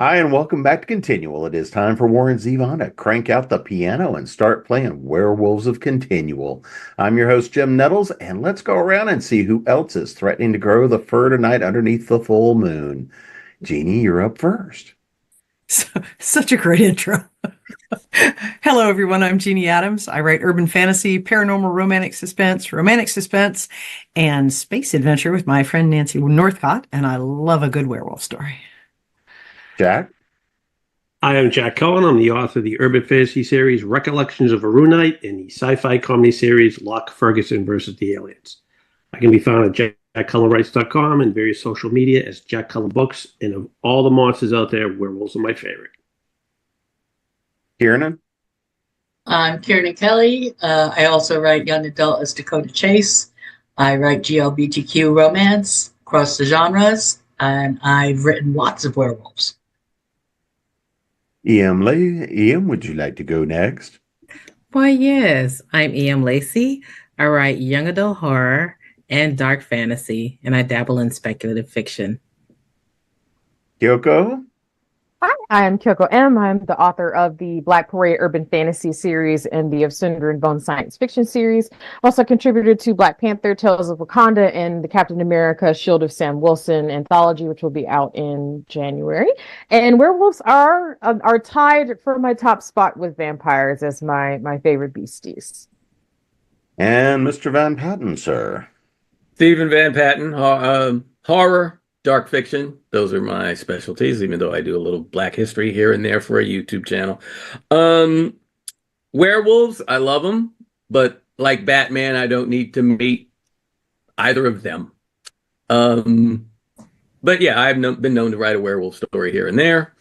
Hi, and welcome back to Continual. It is time for Warren Zevon to crank out the piano and start playing Werewolves of Continual. I'm your host, Jim Nettles, and let's go around and see who else is threatening to grow the fur tonight underneath the full moon. Jeannie, you're up first. Such a great intro. Hello, everyone. I'm Jeanne Adams. I write urban fantasy, paranormal romantic suspense, and space adventure with my friend Nancy Northcott, and I love a good werewolf story. Jack? I am Jack Cullen. I'm the author of the urban fantasy series Recollections of a Rune Knight and the sci-fi comedy series Locke Ferguson versus the Aliens. I can be found at jackcullenwrites.com and various social media as Jack Cullen Books. And of all the monsters out there, werewolves are my favorite. Kiernan? I'm Kiernan Kelly. I also write young adult as Dakota Chase. I write GLBTQ romance across the genres, and I've written lots of werewolves. E.M. E.M., would you like to go next? Why, yes. I'm E.M. Lacey. I write young adult horror and dark fantasy, and I dabble in speculative fiction. Kyoko? Hi, I am Kyoko M. I'm the author of the Black Parade Urban Fantasy series and the Of Cinder and Bone science fiction series. Also contributed to Black Panther, Tales of Wakanda, and the Captain America Shield of Sam Wilson anthology, which will be out in January. And werewolves are tied for my top spot with vampires as my favorite beasties. And Mr. Van Patten, sir. Stephen Van Patten, horror, dark fiction, those are my specialties, even though I do a little Black history here and there for a YouTube channel. Werewolves, I love them, but like Batman, I don't need to meet either of them. But yeah, I've been known to write a werewolf story here and there.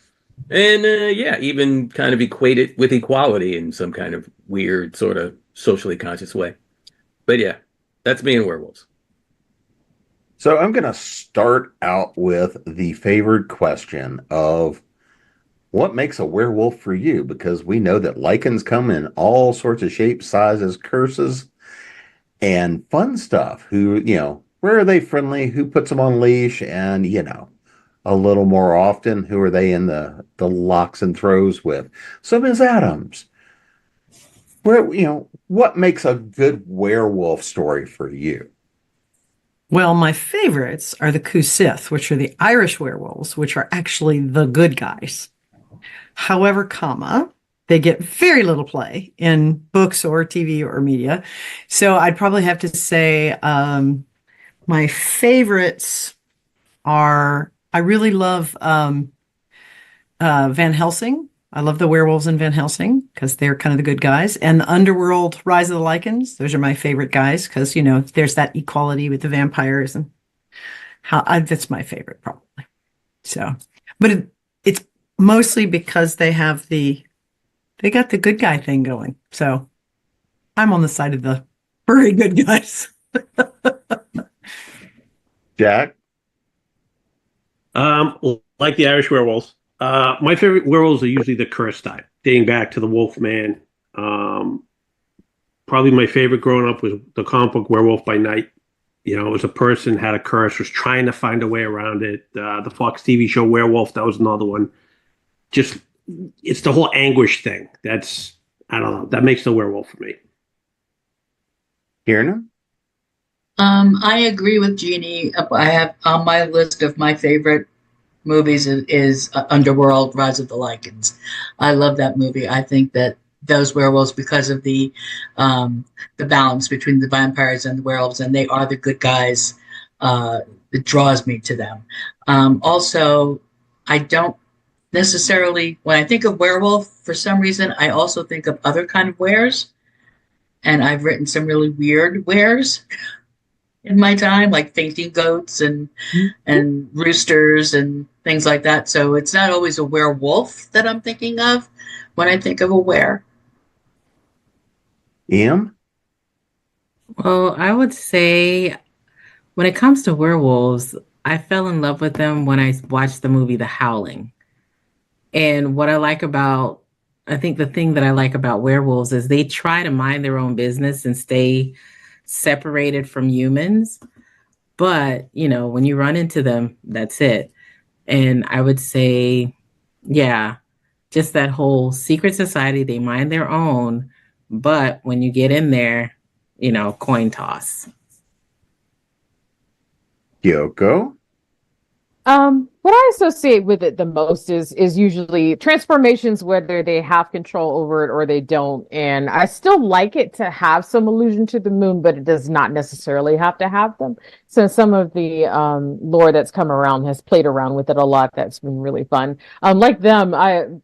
And yeah, even kind of equate it with equality in some kind of weird, sort of socially conscious way. But yeah, that's me and werewolves. So I'm going to start out with the favored question of what makes a werewolf for you? Because we know that lichens come in all sorts of shapes, sizes, curses, and fun stuff. Where are they friendly? Who puts them on leash? And, a little more often, who are they in the locks and throws with? So Ms. Adams, what makes a good werewolf story for you? Well, my favorites are the Kusith, which are the Irish werewolves, which are actually the good guys. However, they get very little play in books or TV or media. So I'd probably have to say my favorites are, I really love Van Helsing. I love the werewolves in Van Helsing because they're kind of the good guys. And the Underworld, Rise of the Lycans, those are my favorite guys because, there's that equality with the vampires and that's my favorite probably. So, but it's mostly because they got the good guy thing going. So I'm on the side of the very good guys. Jack? Like the Irish werewolves. My favorite werewolves are usually the cursed type, dating back to the Wolfman. Probably my favorite growing up was the comic book Werewolf by Night. It was a person had a curse, was trying to find a way around it. The Fox TV show Werewolf, that was another one. Just, it's the whole anguish thing. I don't know, that makes the werewolf for me. Kiernan? I agree with Jeannie. I have on my list of my favorite movies is Underworld, Rise of the Lycans. I love that movie. I think that those werewolves, because of the balance between the vampires and the werewolves, and they are the good guys, it draws me to them. Also, I don't necessarily, when I think of werewolf, for some reason, I also think of other kind of wares, and I've written some really weird wares in my time, like fainting goats and roosters and things like that. So it's not always a werewolf that I'm thinking of when I think of a were. Em? Well, I would say when it comes to werewolves, I fell in love with them when I watched the movie The Howling. And I think the thing that I like about werewolves is they try to mind their own business and stay separated from humans. But, when you run into them, that's it. And I would say Yeah. Just that whole secret society, they mind their own, but when you get in there, coin toss. Kyoko? What I associate with it the most is usually transformations, whether they have control over it or they don't. And I still like it to have some allusion to the moon, but it does not necessarily have to have them. So some of the lore that's come around has played around with it a lot. That's been really fun. Like them,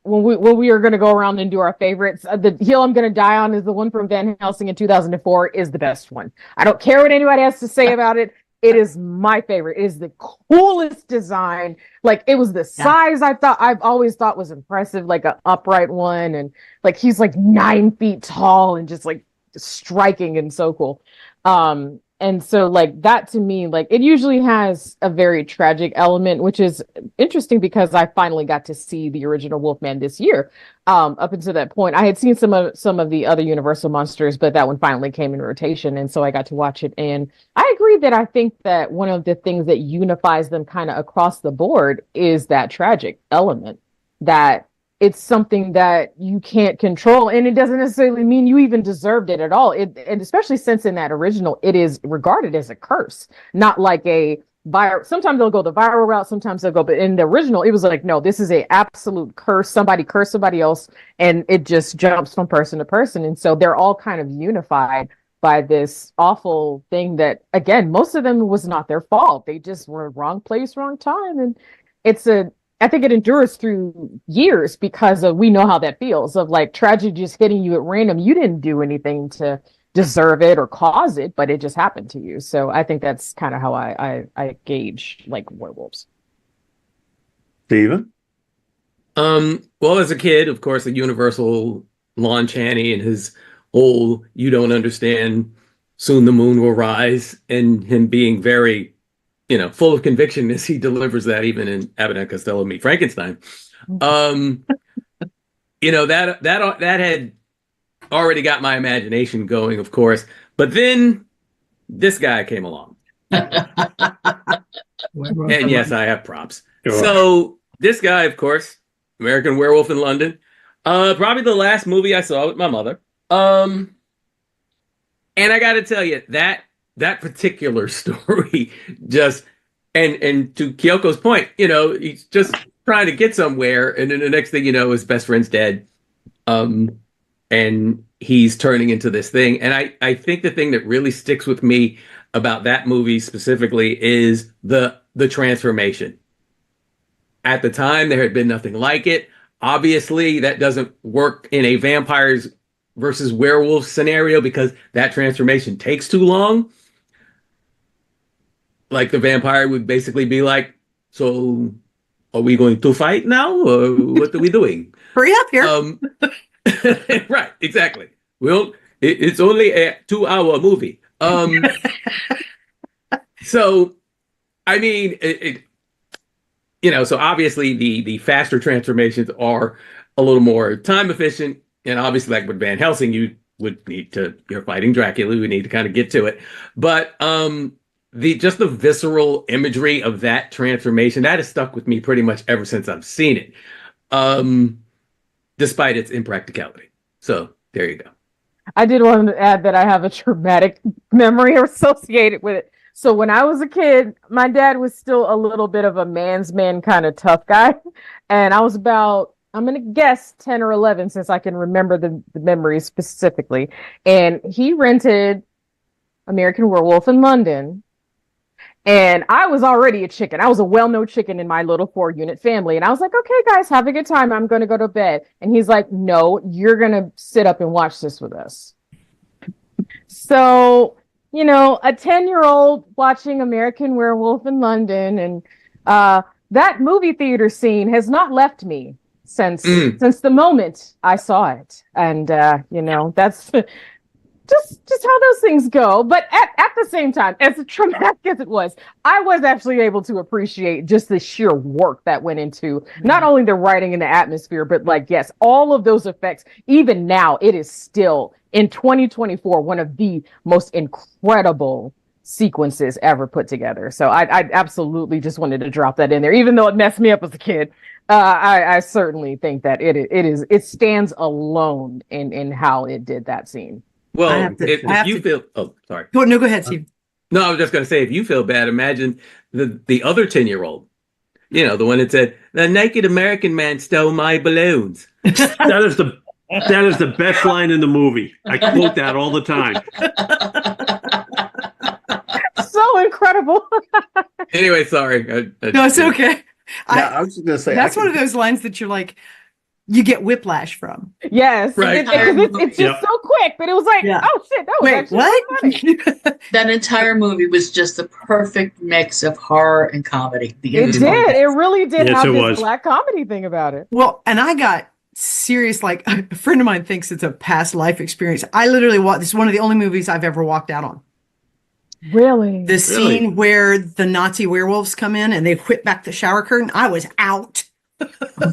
when we are going to go around and do our favorites, the hill I'm going to die on is the one from Van Helsing in 2004 is the best one. I don't care what anybody has to say about it. It is my favorite. It is the coolest design. Like, it was the size I've always thought was impressive, like an upright one. And like, he's like 9 feet tall and just like striking and so cool. And so like that to me, like it usually has a very tragic element, which is interesting because I finally got to see the original Wolfman this year. Up until that point, I had seen some of the other Universal monsters, but that one finally came in rotation, and so I got to watch it. And I agree that I think that one of the things that unifies them kind of across the board is that tragic element, that it's something that you can't control, and it doesn't necessarily mean you even deserved it at all. And especially since in that original, it is regarded as a curse, not like a viral. Sometimes they'll go the viral route, sometimes they'll go, but in the original, it was like, no, this is a absolute curse. Somebody cursed somebody else, and it just jumps from person to person. And so they're all kind of unified by this awful thing that, again, most of them was not their fault. They just were wrong place, wrong time. And I think it endures through years because we know how that feels, of like tragedy just hitting you at random. You didn't do anything to deserve it or cause it, but it just happened to you. So I think that's kind of how I gauge like werewolves. Steven? Well, as a kid, of course, the Universal Lon Chaney and his whole "you don't understand, soon the moon will rise," and him being very, full of conviction as he delivers that, even in Abbott and Costello Meet Frankenstein. That had already got my imagination going, of course. But then this guy came along. And yes, I have props. Sure. So this guy, of course, American Werewolf in London, probably the last movie I saw with my mother. And I got to tell you, that particular story just, and to Kyoko's point, he's just trying to get somewhere, and then the next thing you know, his best friend's dead, and he's turning into this thing. And I think the thing that really sticks with me about that movie specifically is the transformation. At the time, there had been nothing like it. Obviously, that doesn't work in a vampires versus werewolf scenario because that transformation takes too long. Like, the vampire would basically be like, so are we going to fight now, or what are we doing? Hurry up here. Right, exactly. Well, it's only a 2-hour movie. So, I mean, so obviously the faster transformations are a little more time efficient. And obviously, like with Van Helsing, you would need to, you're fighting Dracula, we need to kind of get to it. But just the visceral imagery of that transformation, that has stuck with me pretty much ever since I've seen it, despite its impracticality. So there you go. I did want to add that I have a traumatic memory associated with it. So when I was a kid, my dad was still a little bit of a man's man kind of tough guy. And I was about, I'm going to guess 10 or 11 since I can remember the memories specifically. And he rented American Werewolf in London. And I was already a chicken. I was a well-known chicken in my little 4-unit family. And I was like, okay, guys, have a good time. I'm going to go to bed. And he's like, no, you're going to sit up and watch this with us. So, a 10-year-old watching American Werewolf in London. And that movie theater scene has not left me since the moment I saw it. And, that's just how those things go. But at the same time, as traumatic as it was, I was actually able to appreciate just the sheer work that went into not only the writing and the atmosphere, but like, yes, all of those effects. Even now, it is still in 2024 one of the most incredible sequences ever put together. So I absolutely just wanted to drop that in there, even though it messed me up as a kid. I certainly think that it stands alone in how it did that scene. Well, if you feel, oh, sorry. Go ahead, Steve. No, I was just going to say, if you feel bad, imagine the other 10-year-old. You know, the one that said, "The naked American man stole my balloons." That is the best line in the movie. I quote that all the time. So incredible. Anyway, sorry. No, it's okay. I was just going to say, that's one of those lines that you're like, you get whiplash from. Yes, right. It's just so quick, but it was like, oh shit, that was actually what? That entire movie was just the perfect mix of horror and comedy. It did. It really did Yes, have it this was. black comedy thing about it. Well, and I got serious, like a friend of mine thinks it's a past life experience. I literally watched, this is one of the only movies I've ever walked out on. Really? The scene where the Nazi werewolves come in and they whip back the shower curtain, I was out.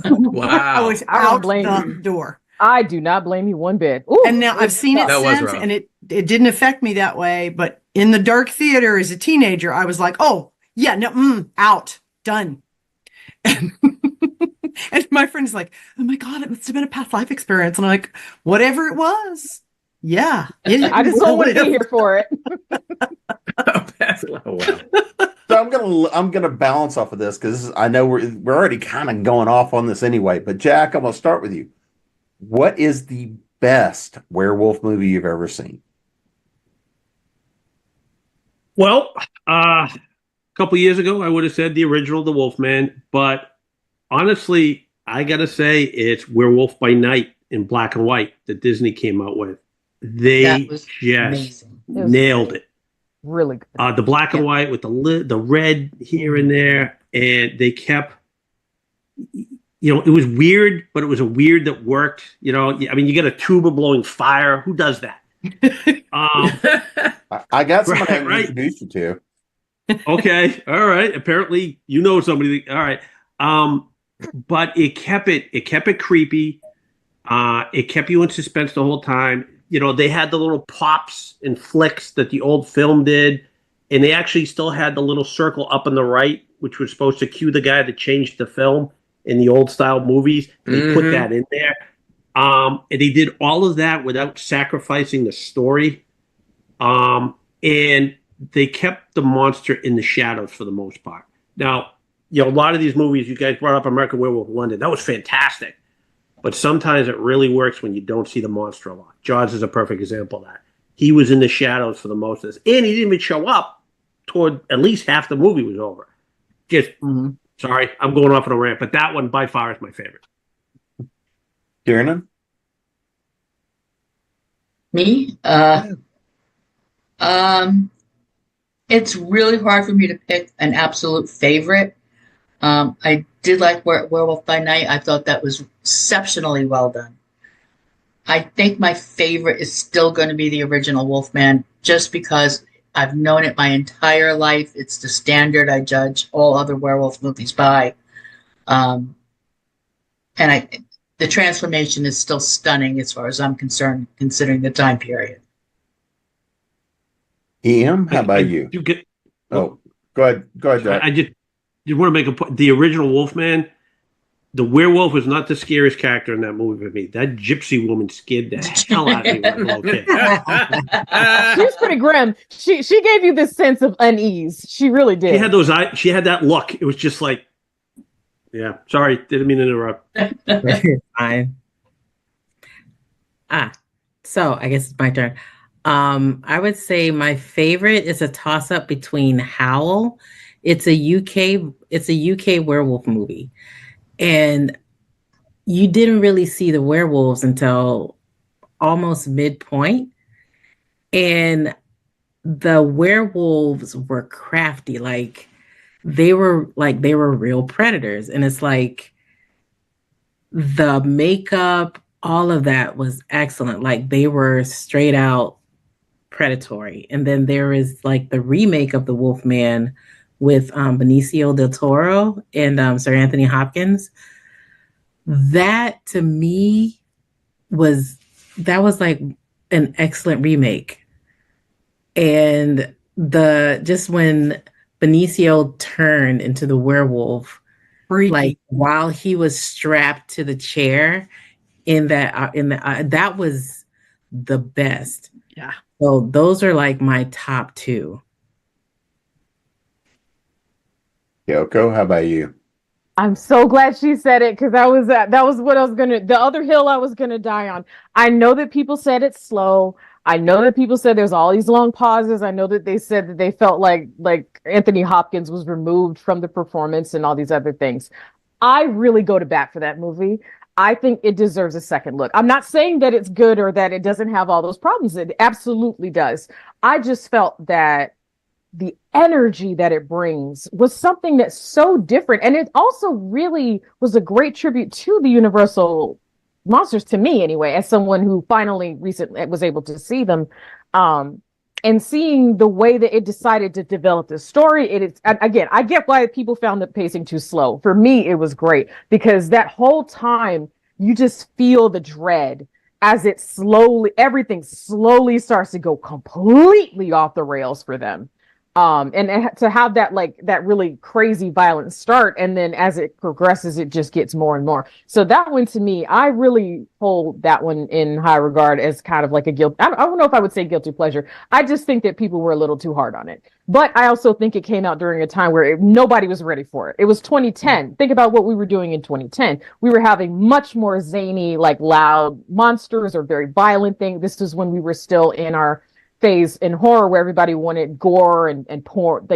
Wow. I was out the door. I do not blame you one bit. Ooh, and now I've seen it since, and it didn't affect me that way. But in the dark theater as a teenager, I was like, oh, yeah, no, out, done. And my friend's like, oh my God, it must have been a past life experience. And I'm like, whatever it was. Yeah. I just don't want to be here for it. Oh, wow. So I'm gonna balance off of this because I know we're already kind of going off on this anyway. But Jack, I'm gonna start with you. What is the best werewolf movie you've ever seen? Well, a couple years ago, I would have said the original, The Wolfman. But honestly, I gotta say it's Werewolf by Night in black and white that Disney came out with. They just nailed it. Really good. The black and white with the red here and there, and they kept, it was weird, but it was a weird that worked. I mean, you get a tuba blowing fire. Who does that? I got somebody I can introduce you to. Okay, all right. Apparently, you know somebody. All right, but it kept it creepy. It kept you in suspense the whole time. They had the little pops and flicks that the old film did, and they actually still had the little circle up on the right, which was supposed to cue the guy that changed the film in the old style movies. They put that in there. And they did all of that without sacrificing the story. And they kept the monster in the shadows for the most part. Now, a lot of these movies, you guys brought up American Werewolf in London. That was fantastic. But sometimes it really works when you don't see the monster a lot. Jaws is a perfect example of that. He was in the shadows for the most of this. And he didn't even show up toward at least half the movie was over. Sorry, I'm going off on a rant. But that one by far is my favorite. Kiernan? Me? It's really hard for me to pick an absolute favorite. I did like Werewolf by Night. I thought that was exceptionally well done. I think my favorite is still going to be the original Wolfman, just because I've known it my entire life. It's the standard I judge all other werewolf movies by. And the transformation is still stunning as far as I'm concerned, considering the time period. EM, how about you? Go ahead, Jack. I just want to make a point. The original Wolfman, the werewolf was not the scariest character in that movie for me. That gypsy woman scared the hell out of me when I was a little kid. She was pretty grim. She gave you this sense of unease. She really did. She had those eyes. She had that look. It was just like, yeah. Sorry, didn't mean to interrupt. Fine. So I guess it's my turn. I would say my favorite is a toss-up between Howl. It's a UK werewolf movie. And you didn't really see the werewolves until almost midpoint. And the werewolves were crafty. They were real predators. And it's like the makeup, all of that was excellent. Like they were straight out predatory. And then there is like the remake of the Wolfman with Benicio del Toro and Sir Anthony Hopkins. That to me was like an excellent remake. And just when Benicio turned into the werewolf, Freaky. like while he was strapped to the chair that was the best. Yeah. So those are like my top two. Kyoko, how about you? I'm so glad she said it because that was what I was the other hill I was gonna die on. I know that people said it's slow. I know that people said there's all these long pauses. I know that they said that they felt like Anthony Hopkins was removed from the performance and all these other things. I really go to bat for that movie. I think it deserves a second look. I'm not saying that it's good or that it doesn't have all those problems. It absolutely does. I just felt that the energy that it brings was something that's so different. And it also really was a great tribute to the Universal monsters, to me anyway, as someone who finally recently was able to see them. And seeing the way that it decided to develop the story, it is, again, I get why people found the pacing too slow. For me, it was great because that whole time you just feel the dread as everything slowly starts to go completely off the rails for them. And to have that really crazy violent start, and then as it progresses, it just gets more and more. So that one, to me, I really hold that one in high regard as kind of like a guilt. I don't know if I would say guilty pleasure. I just think that people were a little too hard on it. But I also think it came out during a time where nobody was ready for it. It was 2010. Think about what we were doing in 2010. We were having much more zany, like loud monsters or very violent things. This is when we were still in our phase in horror where everybody wanted gore and porn,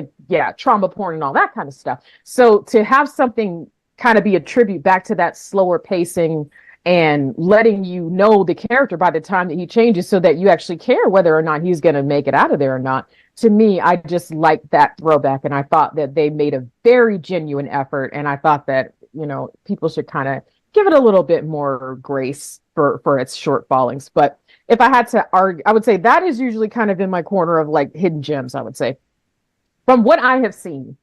trauma porn and all that kind of stuff. So to have something kind of be a tribute back to that slower pacing and letting you know the character by the time that he changes so that you actually care whether or not he's going to make it out of there or not. To me, I just like that throwback, and I thought that they made a very genuine effort, and I thought that, people should kind of give it a little bit more grace for its short fallings. But if I had to argue, I would say that is usually kind of in my corner of like hidden gems, I would say. From what I have seen,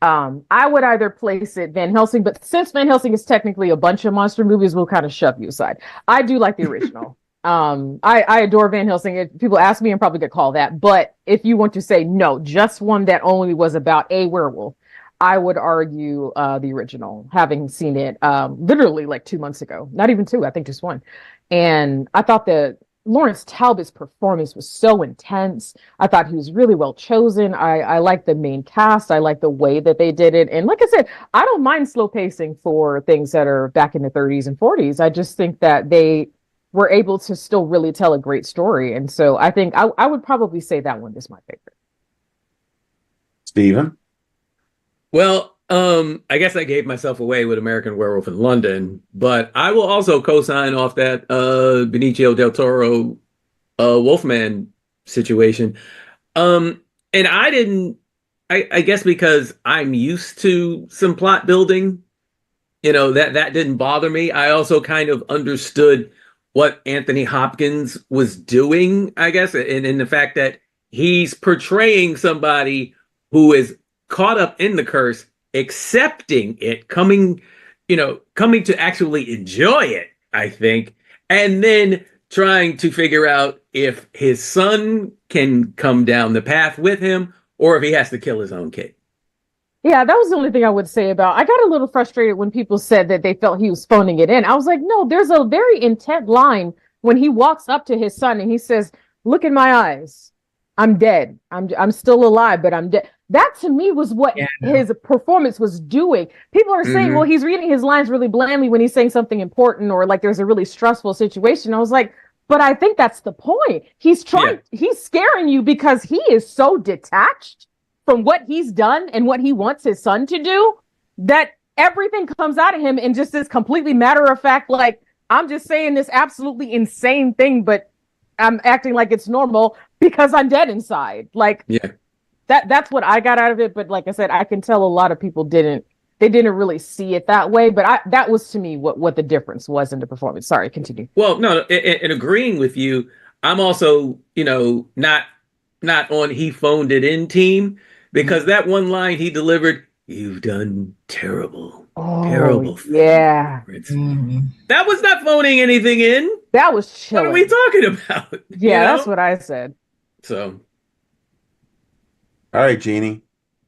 I would either place it Van Helsing, but since Van Helsing is technically a bunch of monster movies, we'll kind of shove you aside. I do like the original. I adore Van Helsing. If people ask me, I'm probably gonna call that. But if you want to say no, just one that only was about a werewolf, I would argue the original, having seen it literally like 2 months ago. Not even two, I think just one. And I thought that Lawrence Talbot's performance was so intense. I thought he was really well chosen. I like the main cast. I like the way that they did it. And like I said, I don't mind slow pacing for things that are back in the 30s and 40s. I just think that they were able to still really tell a great story. And so I think I would probably say that one is my favorite. Steven? Well, I guess I gave myself away with American Werewolf in London, but I will also co-sign off that Benicio del Toro Wolfman situation. And I guess because I'm used to some plot building, that didn't bother me. I also kind of understood what Anthony Hopkins was doing, I guess, and in the fact that he's portraying somebody who is caught up in the curse, accepting it, coming to actually enjoy it, I think, and then trying to figure out if his son can come down the path with him or if he has to kill his own kid. Yeah, that was the only thing I would say about. I got a little frustrated when people said that they felt he was phoning it in. I was like, no, there's a very intent line when he walks up to his son and he says, "Look in my eyes. I'm dead. I'm still alive, but I'm dead." That to me was what his performance was doing. People are saying, well, he's reading his lines really blandly when he's saying something important or like there's a really stressful situation. I was like, but I think that's the point. He's scaring you because he is so detached from what he's done and what he wants his son to do that everything comes out of him in just this completely matter of fact, like, I'm just saying this absolutely insane thing, but I'm acting like it's normal because I'm dead inside. Like, that's what I got out of it. But like I said, I can tell a lot of people didn't really see it that way. But that was to me what the difference was in the performance. Sorry, continue. Well, no, in agreeing with you, I'm also, not on he phoned it in team, because that one line he delivered, "You've done terrible things." Yeah. That was not phoning anything in. That was chilling. What are we talking about? Yeah, that's what I said. So, All right, Jeannie.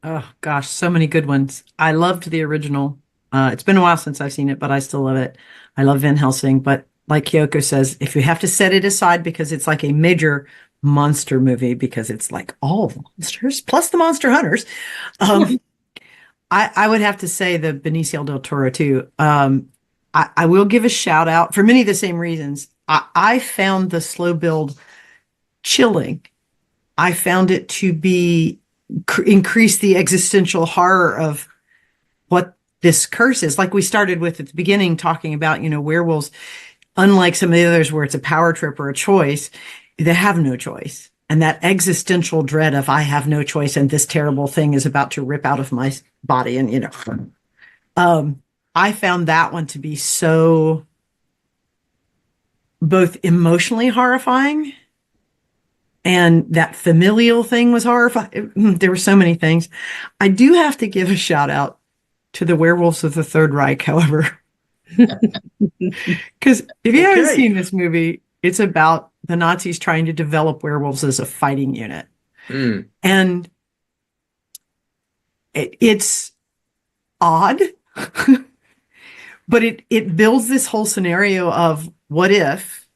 Oh gosh, so many good ones. I loved the original. It's been a while since I've seen it, but I still love it. I love Van Helsing, but like Kyoko says, if you have to set it aside because it's like a major monster movie because it's like all monsters plus the monster hunters, I would have to say the Benicio del Toro too. I will give a shout out for many of the same reasons. I found the slow build chilling. I found it to be increase the existential horror of what this curse is. Like we started with at the beginning, talking about, werewolves, unlike some of the others where it's a power trip or a choice, they have no choice. And that existential dread of I have no choice and this terrible thing is about to rip out of my body. And, I found that one to be so both emotionally horrifying and that familial thing was horrifying. There were so many things. I do have to give a shout out to the Werewolves of the Third Reich, however. Because if you haven't seen this movie, it's about the Nazis trying to develop werewolves as a fighting unit. And it's odd, but it builds this whole scenario of what if,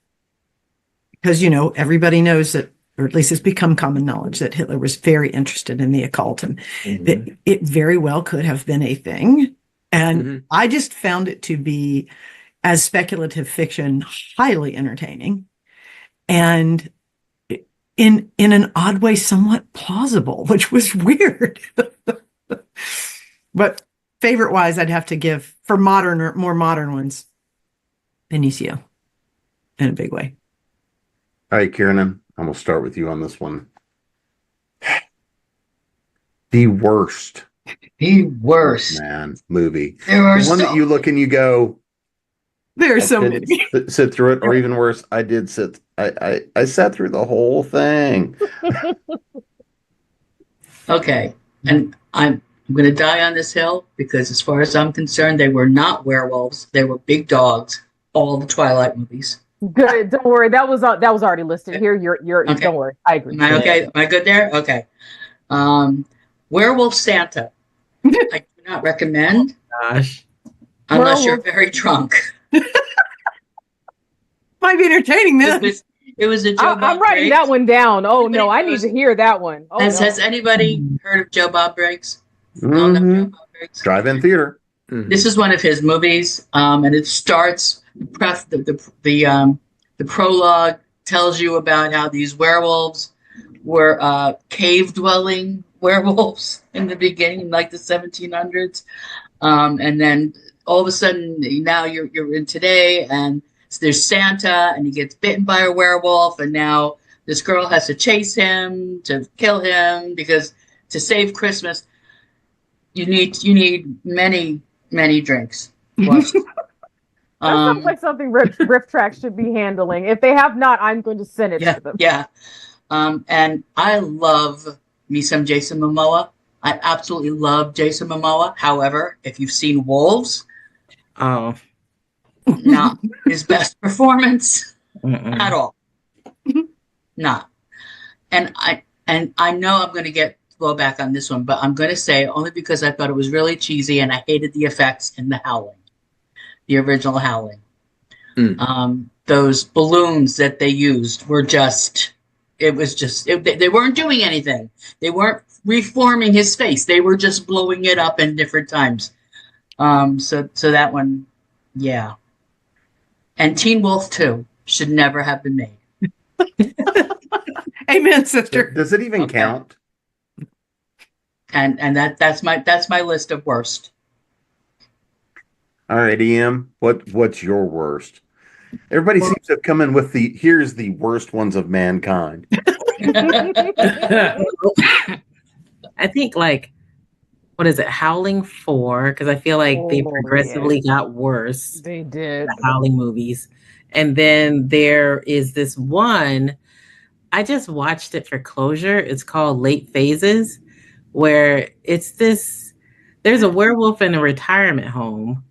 because, everybody knows that, or at least it's become common knowledge that Hitler was very interested in the occult and that it very well could have been a thing. And I just found it to be, as speculative fiction, highly entertaining and in an odd way, somewhat plausible, which was weird. But favorite wise, I'd have to give for modern or more modern ones, Benicio in a big way. All right, Kiernan, I'm going to start with you on this one. The worst. Man, movie. There are the one that you look and you go, there's so many. Sit through it, or even worse, I did sit. I sat through the whole thing. Okay, and I'm going to die on this hill because, as far as I'm concerned, they were not werewolves. They were big dogs. All the Twilight movies. Good. Don't worry. That was already listed here. You're okay. Don't worry. I agree. Am I okay? Am I good there? Okay. Werewolf Santa. I do not recommend. Gosh. Unless you're very drunk. Might be entertaining then. It was a Joe Bob I'm writing Briggs. that one down. Oh no, I need to hear that one. Oh, has anybody heard of Joe Bob Briggs? Mm-hmm. Joe Bob Briggs? Drive-in theater. This is one of his movies, and it starts. The prologue tells you about how these werewolves were cave-dwelling werewolves in the beginning, like the 1700s, and then all of a sudden now you're in today, and there's Santa, and he gets bitten by a werewolf, and now this girl has to chase him to kill him because to save Christmas, you need many drinks. That sounds like something Riff Track should be handling. If they have not, I'm going to send it to them. Yeah. And I love me some Jason Momoa. I absolutely love Jason Momoa. However, if you've seen Wolves, not his best performance at all. Not. And I know I'm going to get blowback on this one, but I'm going to say only because I thought it was really cheesy and I hated the effects in the Howling. The original Howling. Those balloons that they used were they weren't doing anything. They weren't reforming his face. They were just blowing it up in different times. So that one, yeah. And Teen Wolf 2 should never have been made. Amen, sister. Does it even count? And that's my list of worst. All right, EM, what's your worst? Everybody seems to have come in with here's the worst ones of mankind. I think what is it, Howling 4? Because I feel like they progressively got worse. They did. The Howling movies. And then there is this one, I just watched it for closure. It's called Late Phases, where there's a werewolf in a retirement home.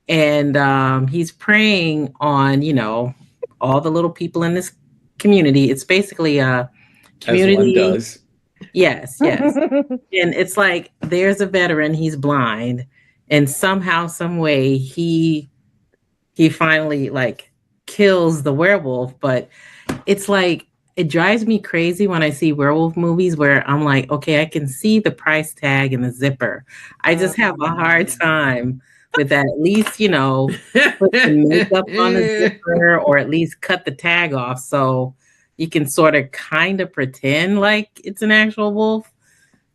And he's preying on, all the little people in this community. It's basically a community. As one does. Yes, yes. And it's like there's a veteran, he's blind, and somehow, some way he finally like kills the werewolf, but it's like it drives me crazy when I see werewolf movies where I'm like, okay, I can see the price tag and the zipper. I just have a hard time with that. At least, put the makeup on the zipper or at least cut the tag off so you can sort of kind of pretend like it's an actual wolf.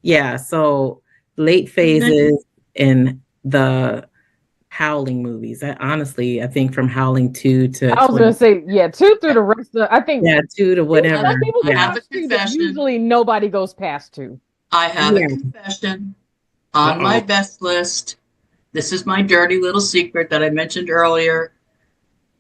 Yeah, so late phases in the Howling movies. I think from Howling 2 to I was going to say, 2 through the rest of, I think. Yeah, 2 to whatever. Some people I have a watch 2, but confession. usually nobody goes past 2. I have a confession on my best list. This is my dirty little secret that I mentioned earlier.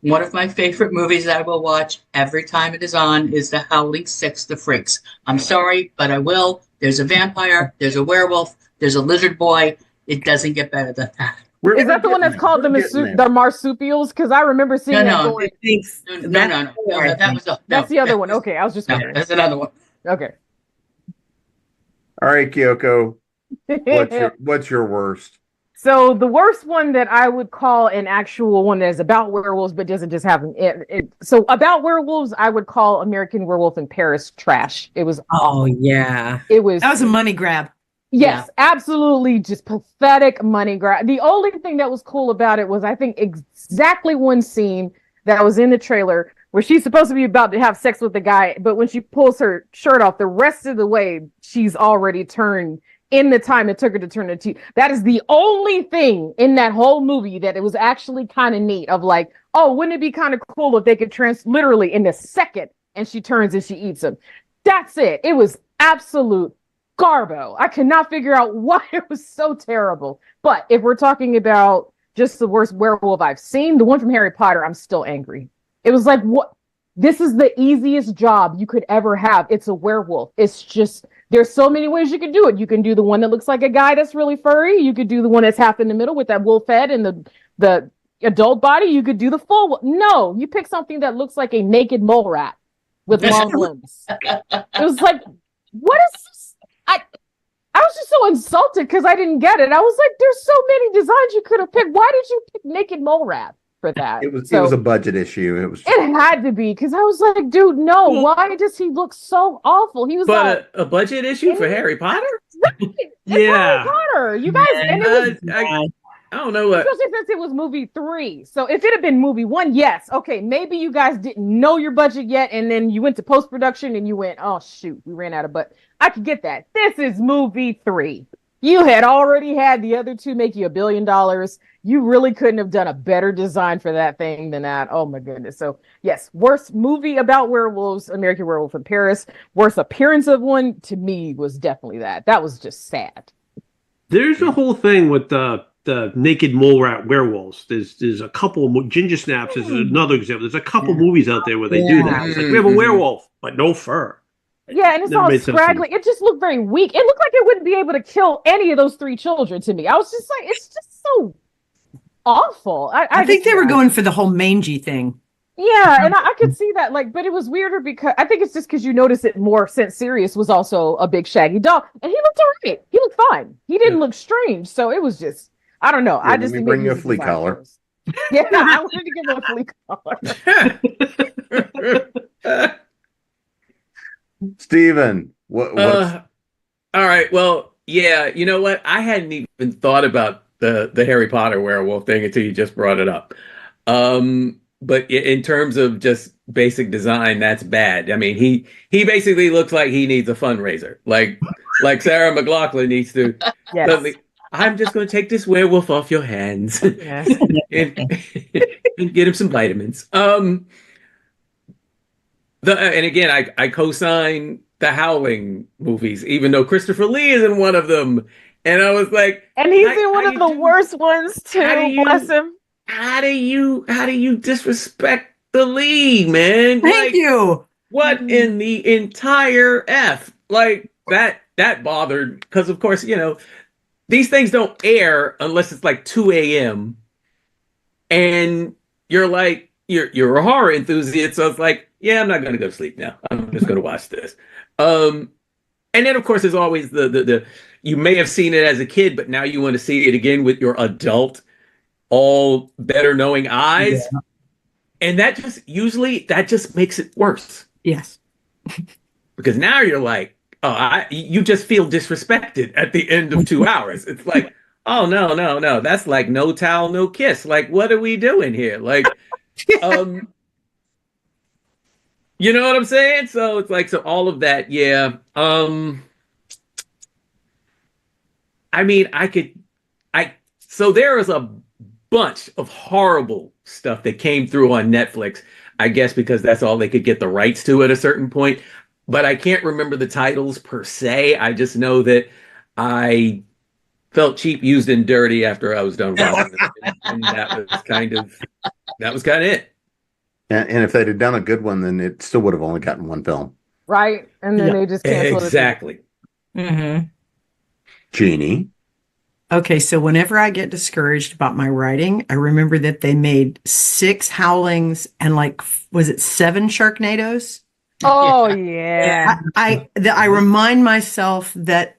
One of my favorite movies that I will watch every time it is on is The Howling 6, The Freaks. I'm sorry, but I will. There's a vampire, there's a werewolf, there's a lizard boy. It doesn't get better than that. Is that the one that's called the marsupials? Because I remember seeing that going. No. That's the other one. Okay, I was just wondering. That's another one. Okay. All right, Kyoko. What's your worst? So the worst one that I would call an actual one that is about werewolves, but doesn't just have it. So about werewolves, I would call American Werewolf in Paris trash. It was. Oh yeah. It was. That was a money grab. Yes, absolutely, just pathetic money grab. The only thing that was cool about it was I think exactly one scene that was in the trailer where she's supposed to be about to have sex with the guy, but when she pulls her shirt off, the rest of the way she's already turned in the time it took her to turn the T. That is the only thing in that whole movie that it was actually kind of neat of like, oh, wouldn't it be kind of cool if they could literally in a second and she turns and she eats him. That's it. It was absolute garbo. I cannot figure out why it was so terrible. But if we're talking about just the worst werewolf I've seen, the one from Harry Potter, I'm still angry. It was like, what? This is the easiest job you could ever have. It's a werewolf. It's just, there's so many ways you can do it. You can do the one that looks like a guy that's really furry. You could do the one that's half in the middle with that wolf head and the adult body. You could do the full. No, you pick something that looks like a naked mole rat with long limbs. It was like, what is this? I was just so insulted because I didn't get it. I was like, there's so many designs you could have picked. Why did you pick naked mole rat for that? It was a budget issue. It had to be because I was like, dude, no. Why does he look so awful? He was a budget issue for Harry Potter? Right. Yeah. Harry Potter. You guys, and it was I don't know what. Especially since it was movie 3. So if it had been movie 1, yes. Okay, maybe you guys didn't know your budget yet, and then you went to post-production and you went, oh, shoot, we ran out of budget. I could get that. This is movie 3. You had already had the other 2 make you $1 billion. You really couldn't have done a better design for that thing than that. Oh, my goodness. So, yes, worst movie about werewolves, American Werewolf in Paris. Worst appearance of one, to me, was definitely that. That was just sad. There's a whole thing with the naked mole rat werewolves. There's a couple Ginger Snaps is another example. There's a couple movies out there where they do that. It's like we have a werewolf, but no fur. Yeah, and it's all scraggly. It just looked very weak. It looked like it wouldn't be able to kill any of those 3 children to me. I was just like, it's just so awful. I think they were going for the whole mangy thing. Yeah, and I could see that, but it was weirder because I think it's just because you notice it more since Sirius was also a big shaggy dog, and he looked all right. He looked fine. He didn't look strange, so it was just, I don't know. Here, I just let me bring you a flea collar. Yeah, I wanted to give him a flea collar. Steven, what? All right, well, yeah, you know what? I hadn't even thought about the Harry Potter werewolf thing until you just brought it up. But in terms of just basic design, that's bad. I mean, he basically looks like he needs a fundraiser, like Sarah McLachlan needs to. Yes. Suddenly, I'm just going to take this werewolf off your hands Yes. and get him some vitamins. And again, I co-sign the Howling movies, even though Christopher Lee is in one of them, and I was like, and he's in one of the worst ones too. Bless him. How do you disrespect the league, man? Thank you. What in the entire F? Like that bothered, because of course, these things don't air unless it's like 2 a.m. And you're like, you're a horror enthusiast, so it's like, yeah, I'm not gonna go to sleep now. I'm just gonna watch this. And And then, of course, there's always the you may have seen it as a kid, but now you want to see it again with your adult, all better knowing eyes. Yeah. And that just makes it worse. Yes. Because now you're like, you just feel disrespected at the end of 2 hours. It's like, oh, no. That's like no towel, no kiss. Like, what are we doing here? Like, you know what I'm saying? So it's like, so all of that. Yeah. I mean, so there is a bunch of horrible stuff that came through on Netflix, I guess, because that's all they could get the rights to at a certain point. But I can't remember the titles per se. I just know that I felt cheap, used, and dirty after I was done watching it. And that was kind of it. And if they'd have done a good one, then it still would have only gotten one film. Right. And then they just canceled exactly. it. Mm-hmm. Jeannie? Okay, so whenever I get discouraged about my writing, I remember that they made 6 Howlings and was it 7 Sharknadoes? Oh, yeah. I remind myself that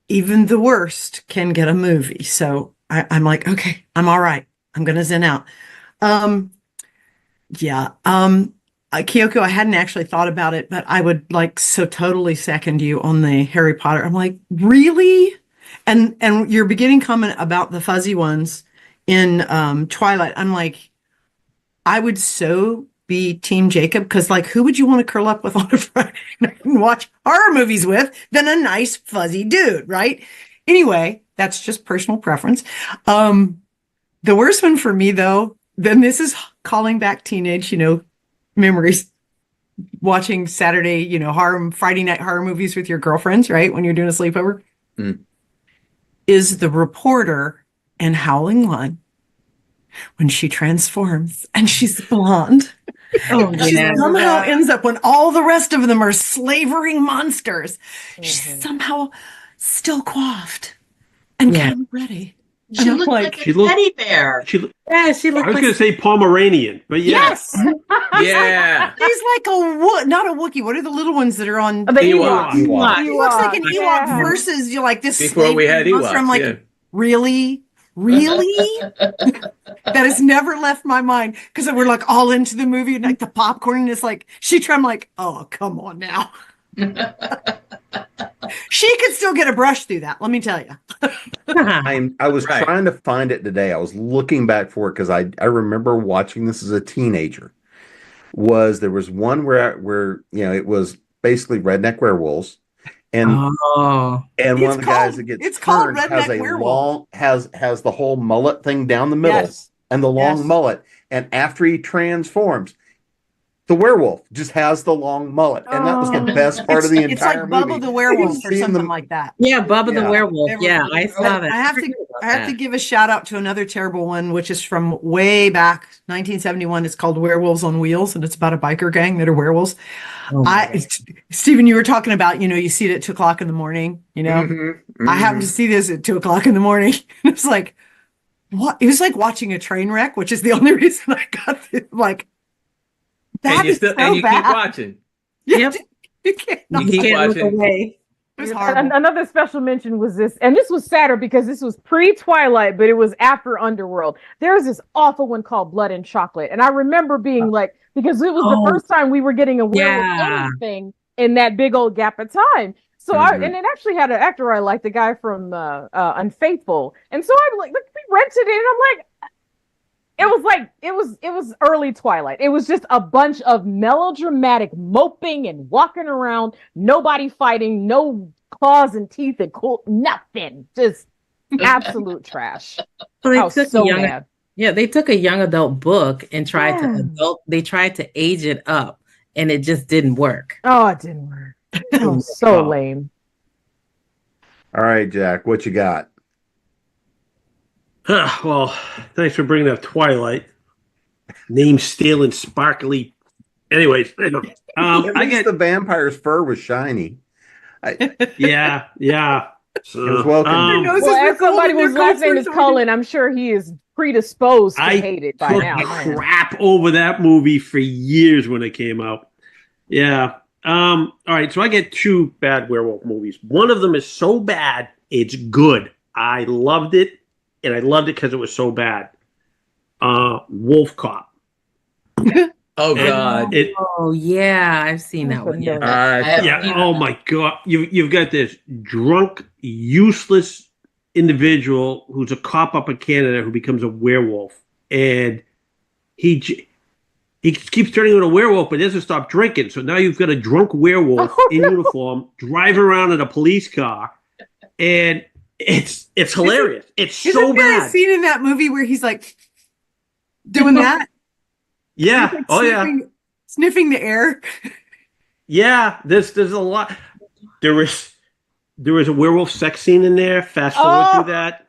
even the worst can get a movie. So I'm like, okay, I'm all right. I'm going to zen out. Kyoko, I hadn't actually thought about it, but I would so totally second you on the Harry Potter. I'm like, really? And your beginning comment about the fuzzy ones in Twilight, I'm like, I would so be Team Jacob, because who would you want to curl up with on a Friday night and watch horror movies with than a nice fuzzy dude, right? Anyway, that's just personal preference. The worst one for me, though, then this is calling back teenage, memories, watching Saturday, Friday night horror movies with your girlfriends, right? When you're doing a sleepover. Mm. Is the reporter in Howling 1 when she transforms and she's blonde. She somehow ends up, when all the rest of them are slavering monsters, she's somehow still coiffed and kind of ready. She looked like a teddy bear. She looked I was going to say Pomeranian, but yes. Yeah. He's like not a Wookiee. What are the little ones that are on? The Ewok. He looks like an Ewok versus this. Before we had Ewoks, I'm like, really? That has never left my mind, because we're all into the movie and the popcorn, and it's I'm like, oh, come on now. She could still get a brush through that, let me tell you. I was trying to find it today. I was looking back for it because I remember watching this as a teenager. There was one where it was basically redneck werewolves, and one of the guys that gets turned has has the whole mullet thing down the middle, and the long mullet, and after he transforms, the werewolf just has the long mullet, and that was the best part of the entire movie. It's like Bubba the Werewolf or something like that. Yeah, Bubba the Werewolf. Yeah, I saw that. I have to give a shout out to another terrible one, which is from way back, 1971. It's called Werewolves on Wheels, and it's about a biker gang that are werewolves. Stephen, you were talking about, you see it at 2:00 in the morning. Mm-hmm. I happened to see this at 2:00 in the morning. It was like, what? It was like watching a train wreck, which is the only reason I got that. And you keep watching. Yep. You can't look away. It was horrible. Another special mention was this, and this was sadder because this was pre-Twilight, but it was after Underworld. There was this awful one called Blood and Chocolate, and I remember being because it was the first time we were getting a werewolf anything in that big old gap of time. So and it actually had an actor I liked, the guy from Unfaithful, and so I we rented it, and I'm like, it was early Twilight. It was just a bunch of melodramatic moping and walking around, nobody fighting, no claws and teeth and nothing, just absolute trash. So they took a young adult book and tried to age it up, and it just didn't work. Oh, it didn't work. It was so lame. All right, Jack, what you got? Well, thanks for bringing up Twilight. Name stealing, sparkly. Anyways, I guess the vampire's fur was shiny. Yeah. So, it was welcome. As somebody whose last name is Cullen, I'm sure he is predisposed to hate it by now. Crap over that movie for years when it came out. Yeah. All right, so I get two bad werewolf movies. One of them is so bad, it's good. I loved it, and I loved it because it was so bad. Wolf Cop. Oh God. Oh yeah, I've seen that one. Yeah. Yeah. Oh my God. You've got this drunk, useless individual who's a cop up in Canada who becomes a werewolf, and he keeps turning into a werewolf, but doesn't stop drinking. So now you've got a drunk werewolf in uniform driving around in a police car, and it's hilarious. It's so bad. A scene in that movie where he's like doing that. Yeah. Like Oh yeah. Sniffing the air. Yeah. There's a lot. There was a werewolf sex scene in there. Fast forward through that.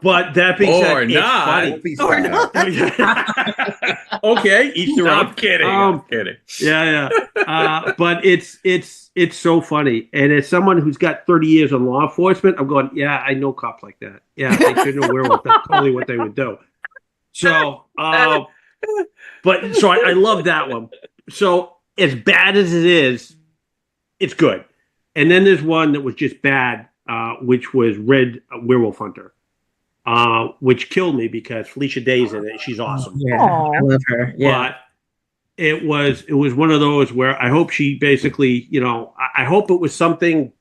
But that being said, it's funny. Or not. Okay, each their own. I'm kidding. Yeah. But it's so funny, and as someone who's got 30 years in law enforcement, I'm going, yeah, I know cops like that. Yeah, they shouldn't know werewolf. That's totally what they would do. So, I love that one. So as bad as it is, it's good. And then there's one that was just bad, which was Red Werewolf Hunter, which killed me because Felicia Day's in it. She's awesome. Yeah, I love her. Yeah. But it was one of those where I hope she basically, I hope it was something.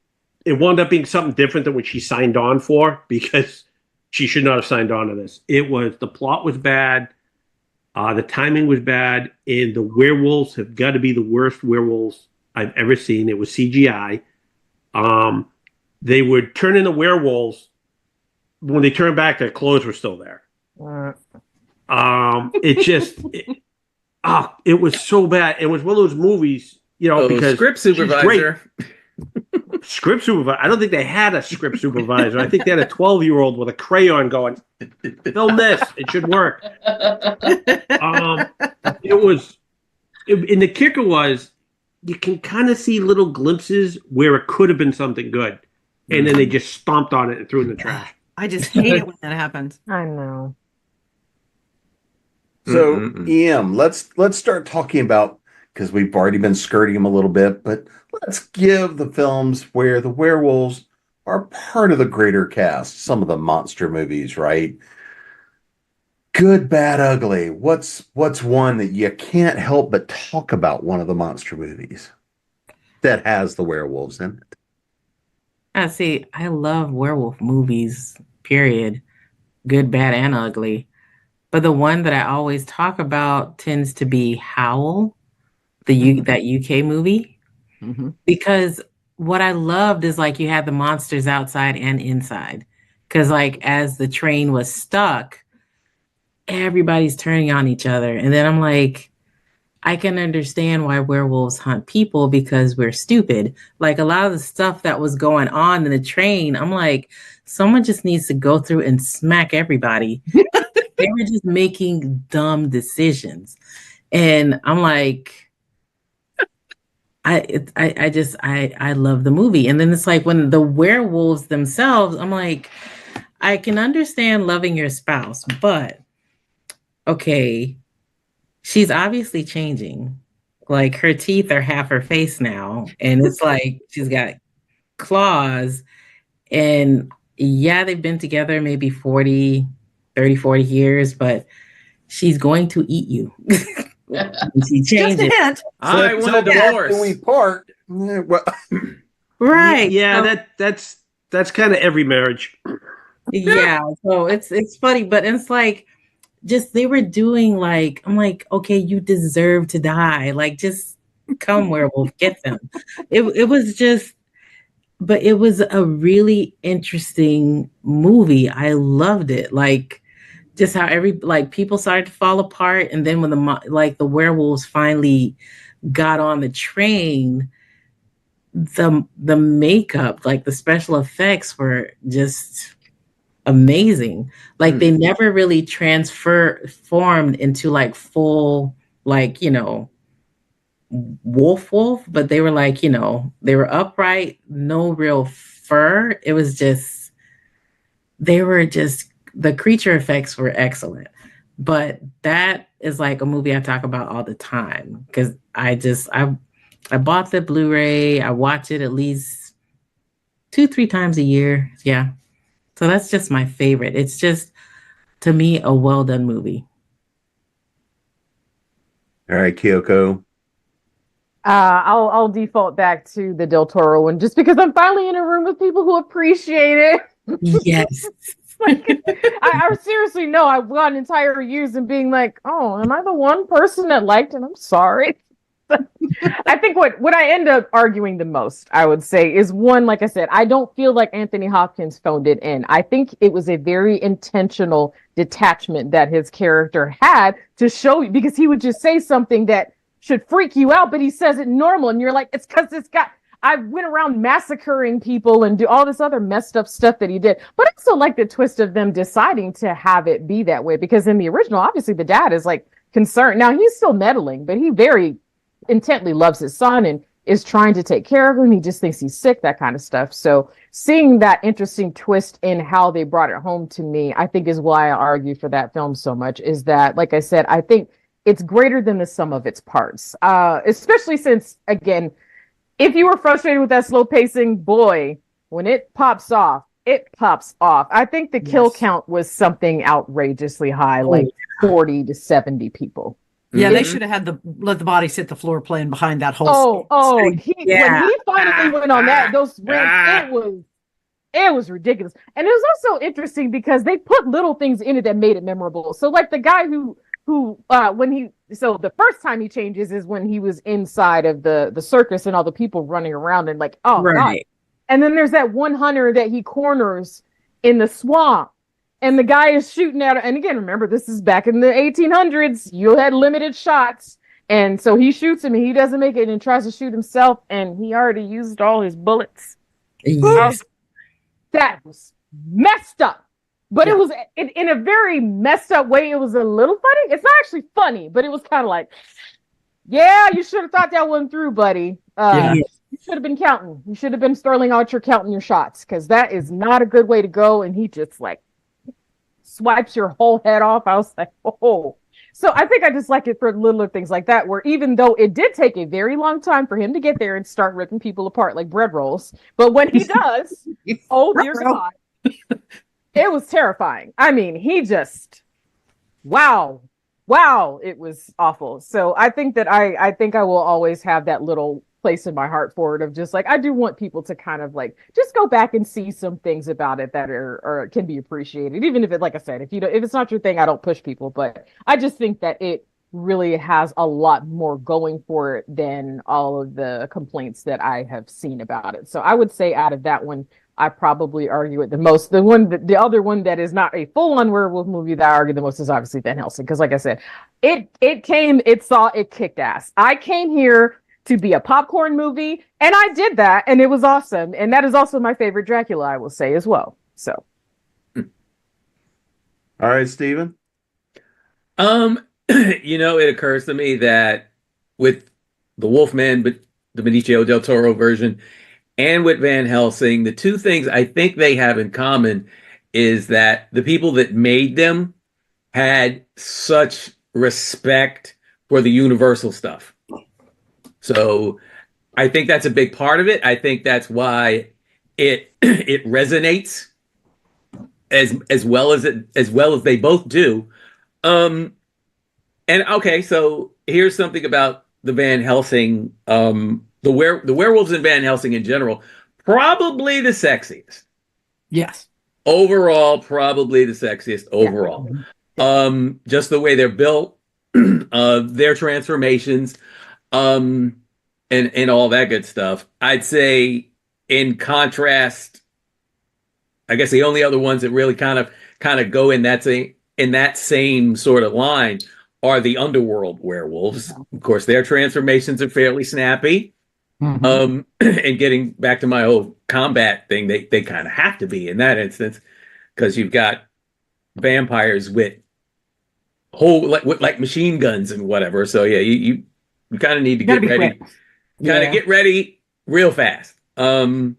It wound up being something different than what she signed on for, because she should not have signed on to this. The plot was bad. The timing was bad. And the werewolves have got to be the worst werewolves I've ever seen. It was CGI. They would turn into werewolves. When they turned back, their clothes were still there. It was so bad. It was one of those movies, because script supervisor. Script supervisor. I don't think they had a script supervisor. I think they had a 12-year-old with a crayon going, film this. It should work. And the kicker was, you can kind of see little glimpses where it could have been something good. And then they just stomped on it and threw it in the trash. I just hate it when that happens. I know. So, EM, let's start talking about, because we've already been skirting them a little bit, but let's give the films where the werewolves are part of the greater cast, some of the monster movies, right? Good, bad, ugly. What's one that you can't help but talk about, one of the monster movies that has the werewolves in it? See, I love werewolf movies, period. Good, bad, and ugly. But the one that I always talk about tends to be Howl, that UK movie. Mm-hmm. Because what I loved is you had the monsters outside and inside. Because as the train was stuck, everybody's turning on each other. And then I'm like, I can understand why werewolves hunt people, because we're stupid. A lot of the stuff that was going on in the train, I'm like, someone just needs to go through and smack everybody. They were just making dumb decisions. And I'm like, I love the movie. And then it's when the werewolves themselves, I'm like, I can understand loving your spouse, but okay, she's obviously changing. Her teeth are half her face now. And it's she's got claws. And yeah, they've been together maybe 30, 40 years, but she's going to eat you. She changes. I want a divorce. We part. Right. Yeah, that's kind of every marriage. Yeah. So it's funny, but it's just they were doing I'm like, okay, you deserve to die. Just come, werewolf, get them. It was just, but it was a really interesting movie. I loved it. Just how people started to fall apart, and then when the werewolves finally got on the train, the makeup, the special effects were just amazing. They never really transformed into full wolf, but they were they were upright, no real fur. It was just, the creature effects were excellent. But that is like a movie I talk about all the time because I bought the Blu-ray. I watch it at least 2-3 times a year. Yeah. So that's just my favorite. It's just, to me, a well done movie. All right, Kyoko. I'll default back to the Del Toro one just because I'm finally in a room with people who appreciate it. Yes. Like, I seriously know I've gone entire years and being like, oh, am I the one person that liked it? I'm sorry. I think what I end up arguing the most, I would say, is one, like I said, I don't feel like Anthony Hopkins phoned it in. I think it was a very intentional detachment that his character had to show you, because he would just say something that should freak you out, but he says it normal, and you're like, it's because this guy, I went around massacring people and do all this other messed up stuff that he did. But I also like the twist of them deciding to have it be that way, because in the original, obviously the dad is like concerned. Now he's still meddling, but he very intently loves his son and is trying to take care of him. He just thinks he's sick, that kind of stuff. So seeing that interesting twist in how they brought it home to me, I think is why I argue for that film so much, is that, like I said, I think it's greater than the sum of its parts, especially since, again, if you were frustrated with that slow pacing, boy, when it pops off, it pops off. I think the kill count was something outrageously high, like 40 to 70 people. Yeah, they should have had let the bodies hit the floor playing behind that whole. When he finally went on that, those rants, it was ridiculous. And it was also interesting because they put little things in it that made it memorable. So like the guy who the first time he changes is when he was inside of the circus and all the people running around and like, oh, right. God. And then there's that one hunter that he corners in the swamp, and the guy is shooting at her. And again, remember, this is back in the 1800s. You had limited shots. And so he shoots him and he doesn't make it and tries to shoot himself. And he already used all his bullets. Yes. That was messed up. But it was in a very messed up way. It was a little funny. It's not actually funny, but it was kind of like, yeah, you should have thought that one through, buddy. You should have been counting. You should have been Sterling Archer counting your shots, because that is not a good way to go. And he just like swipes your whole head off. I was like, oh. So I think I just like it for little things like that, where even though it did take a very long time for him to get there and start ripping people apart like bread rolls, but when he does, oh dear God. It was terrifying. I mean, he just, wow, it was awful. So I think that I think I will always have that little place in my heart for it, of just like, I do want people to kind of like just go back and see some things about it that are can be appreciated, even if it, like I said, if it's not your thing, I don't push people, but I just think that it really has a lot more going for it than all of the complaints that I have seen about it. So I would say out of that one, I probably argue it the most. The other one that is not a full-on werewolf movie that I argue the most is obviously Van Helsing, because like I said, it kicked ass. I came here to be a popcorn movie, and I did that, and it was awesome. And that is also my favorite Dracula, I will say as well. So, all right, Steven. It occurs to me that with the Wolfman, but the Benicio del Toro version, and with Van Helsing, the two things I think they have in common is that the people that made them had such respect for the universal stuff. So I think that's a big part of it. I think that's why it resonates as well as they both do. And okay, so here's something about the Van Helsing, the werewolves in Van Helsing in general, probably the sexiest. Yes. Overall, probably the sexiest overall. Just the way they're built, their transformations, and all that good stuff. I'd say in contrast, I guess the only other ones that really kind of go in that same sort of line are the underworld werewolves. Of course, their transformations are fairly snappy. Mm-hmm. And getting back to my whole combat thing, they kind of have to be in that instance, because you've got vampires with machine guns and whatever. So yeah, you kind of need to get ready. Get ready real fast. And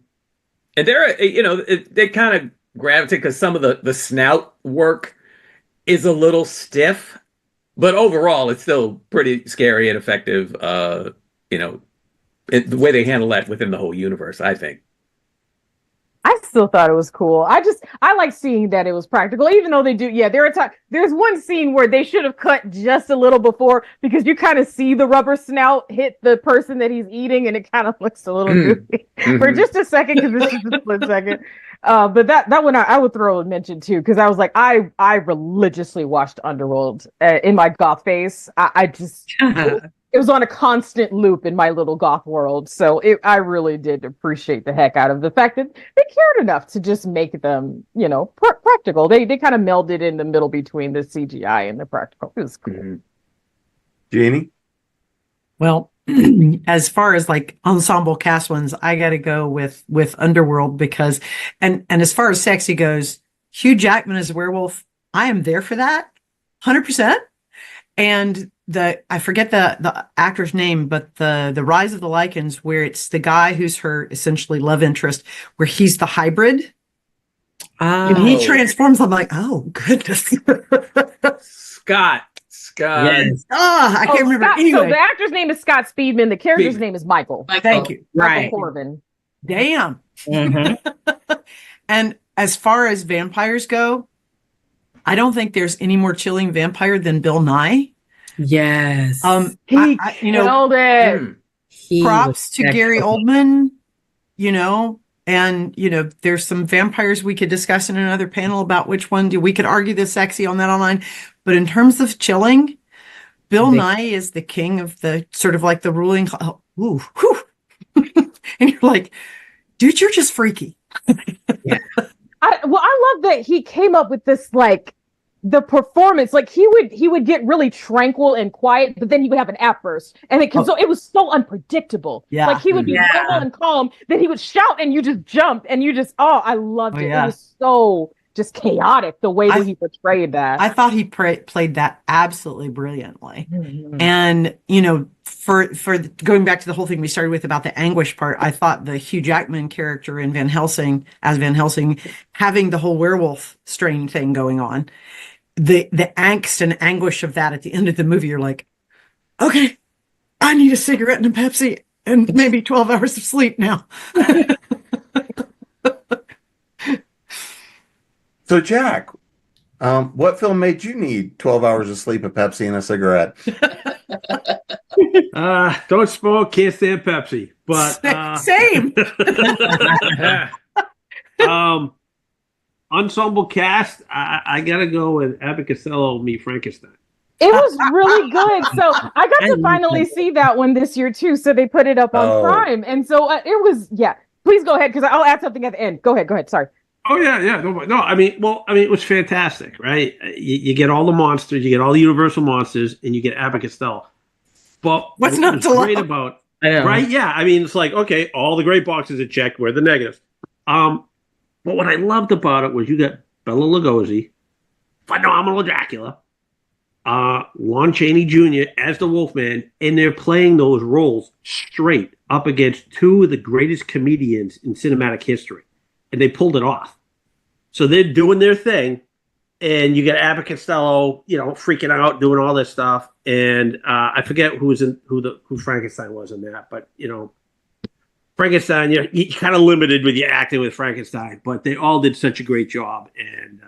they're they kind of gravitate, because some of the snout work is a little stiff, but overall it's still pretty scary and effective. The way they handle that within the whole universe, I think. I still thought it was cool. I like seeing that it was practical, even though they do. Yeah, there's one scene where they should have cut just a little before, because you kind of see the rubber snout hit the person that he's eating, and it kind of looks a little goofy for just a second, because it's just a split second. But that one I would throw a mention too, because I was like, I religiously watched Underworld in my goth phase. I just it was on a constant loop in my little goth world. So I really did appreciate the heck out of the fact that they cared enough to just make them, practical. They kind of melded in the middle between the CGI and the practical. It was cool. Jeannie? Well, as far as like ensemble cast ones, I got to go with Underworld, because, and as far as sexy goes, Hugh Jackman as a werewolf, I am there for that, 100%. And I forget the actor's name, but the Rise of the Lycans, where it's the guy who's her essentially love interest, where he's the hybrid. And he transforms. I'm like, oh goodness. Scott. Yes. I can't remember. Scott, anyway. So the actor's name is Scott Speedman. The character's name is Michael. Thank you. Right. Corbin. Damn. And as far as vampires go, I don't think there's any more chilling vampire than Bill Nye. Yes. He killed it. Props to Gary Oldman, and there's some vampires we could discuss in another panel about which one we could argue the sexy on that online. But in terms of chilling, Bill Nye is the king of the sort of like the ruling. And you're like, dude, you're just freaky. Yeah. I love that he came up with this, like, the performance. Like, he would get really tranquil and quiet, but then he would have an outburst, and so it was so unpredictable. Yeah. Like, he would be tranquil and calm, then he would shout, and you just jump, and you just I loved it. Yeah. It was so just chaotic the way that he portrayed that. I thought he played that absolutely brilliantly. And for going back to the whole thing we started with about the anguish part, I thought the Hugh Jackman character in Van Helsing, having the whole werewolf strain thing going on, the angst and anguish of that at the end of the movie, you're like, okay, I need a cigarette and a Pepsi and maybe 12 hours of sleep now. So, Jack, what film made you need 12 hours of sleep, a Pepsi, and a cigarette? Don't smoke, can't stand Pepsi. But same. Ensemble cast, I gotta go with Abbott Costello, Me Frankenstein. It was really good. So I got to finally see that one this year too. So they put it up on Prime, and so it was. Yeah, please go ahead, because I'll add something at the end. Go ahead. Sorry. Oh yeah. No. I mean, it was fantastic, right? You get all the monsters, you get all the Universal monsters, and you get Abbott Costello. But what's not to great about, right? Yeah, I mean, it's like, okay, all the great boxes are checked. Where are the negatives? But what I loved about it was you got Bela Lugosi, phenomenal Dracula, Lon Chaney Jr. as the Wolfman, and they're playing those roles straight up against two of the greatest comedians in cinematic history. And they pulled it off. So they're doing their thing, and you got Abbott Costello, freaking out, doing all this stuff. And I forget who Frankenstein was in that, but Frankenstein, you kind of limited with your acting with Frankenstein, but they all did such a great job, and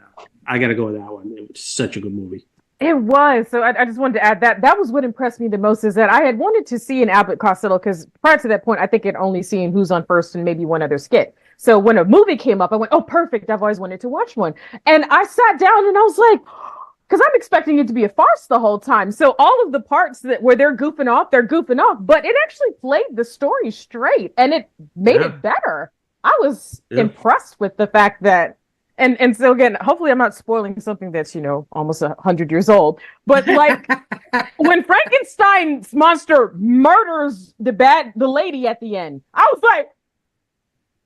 I got to go with that one. It was such a good movie. It was. So I just wanted to add that was what impressed me the most, is that I had wanted to see an Abbott Costello, because prior to that point, I think I'd only seen Who's on First and maybe one other skit. So when a movie came up, I went, oh, perfect. I've always wanted to watch one. And I sat down and I was like, because I'm expecting it to be a farce the whole time. So all of the parts where they're goofing off, but it actually played the story straight, and it made it better. I was impressed with the fact that, and so again, hopefully I'm not spoiling something that's, almost 100 years old, but like when Frankenstein's monster murders the lady at the end, I was like,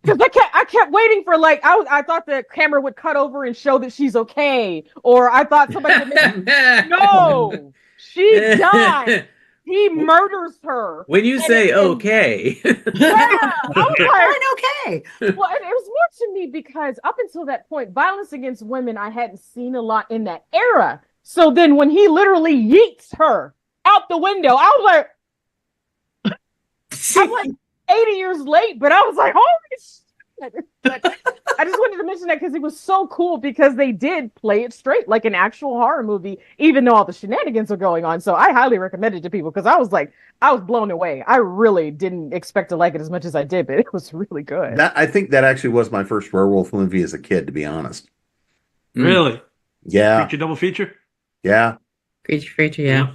because I kept waiting for, like, I thought the camera would cut over and show that she's okay, or I thought somebody would make no, she died. he murders her. When you say okay, Yeah, I was Fine, okay. well, and it was more to me because up until that point, violence against women I hadn't seen a lot in that era. So then when he literally yeets her out the window, I was like, I'm like 80 years late, but I was like, holy shit. But I just wanted to mention that because it was so cool because they did play it straight like an actual horror movie, even though all the shenanigans are going on. So I highly recommend it to people because I was blown away. I really didn't expect to like it as much as I did, but it was really good. I think that actually was my first werewolf movie as a kid, to be honest. Really? Yeah. Feature, double feature? Yeah. Feature, yeah.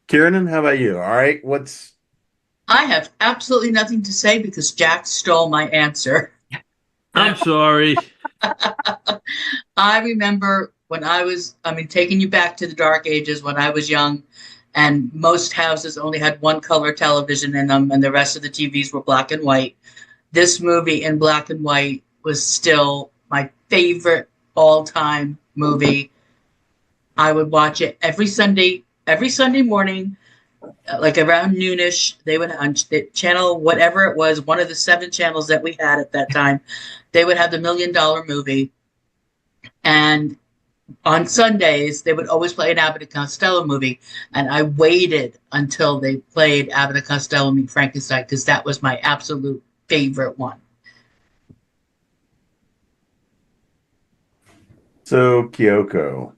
Kiernan, how about you? All right. I have absolutely nothing to say because Jack stole my answer. I'm sorry. I remember when taking you back to the dark ages when I was young, and most houses only had one color television in them, and the rest of the TVs were black and white. This movie in black and white was still my favorite all-time movie. I would watch it every Sunday morning, like around noonish. They would on the channel, whatever it was, one of the 7 channels that we had at that time. They would have the $1 Million Movie, and on Sundays they would always play an Abbott and Costello movie. And I waited until they played Abbott and Costello Meet Frankenstein because that was my absolute favorite one. So, Kyoko,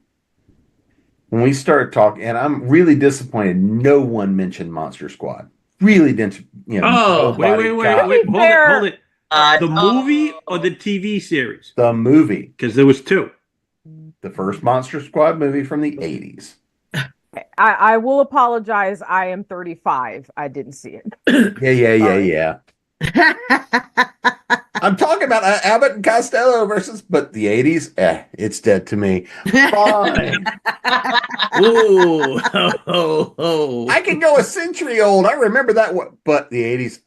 when we start talking, and I'm really disappointed, no one mentioned Monster Squad. Really didn't, Oh, wait. Hold it. The movie or the TV series? The movie. Because there was 2. The first Monster Squad movie from the 80s. I will apologize. I am 35. I didn't see it. Yeah. I'm talking about Abbott and Costello but the 80s, it's dead to me. Fine. ooh, I can go a century old. I remember that one, but the 80s,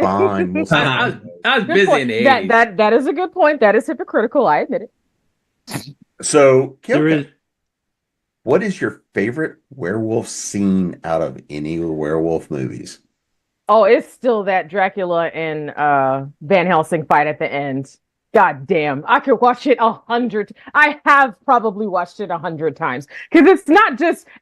fine. We'll I was busy in the 80s. That is a good point. That is hypocritical. I admit it. So, There is. what is your favorite werewolf scene out of any werewolf movies? Oh, it's still that Dracula and Van Helsing fight at the end. God damn. I could watch it 100. I have probably watched it 100 times. Because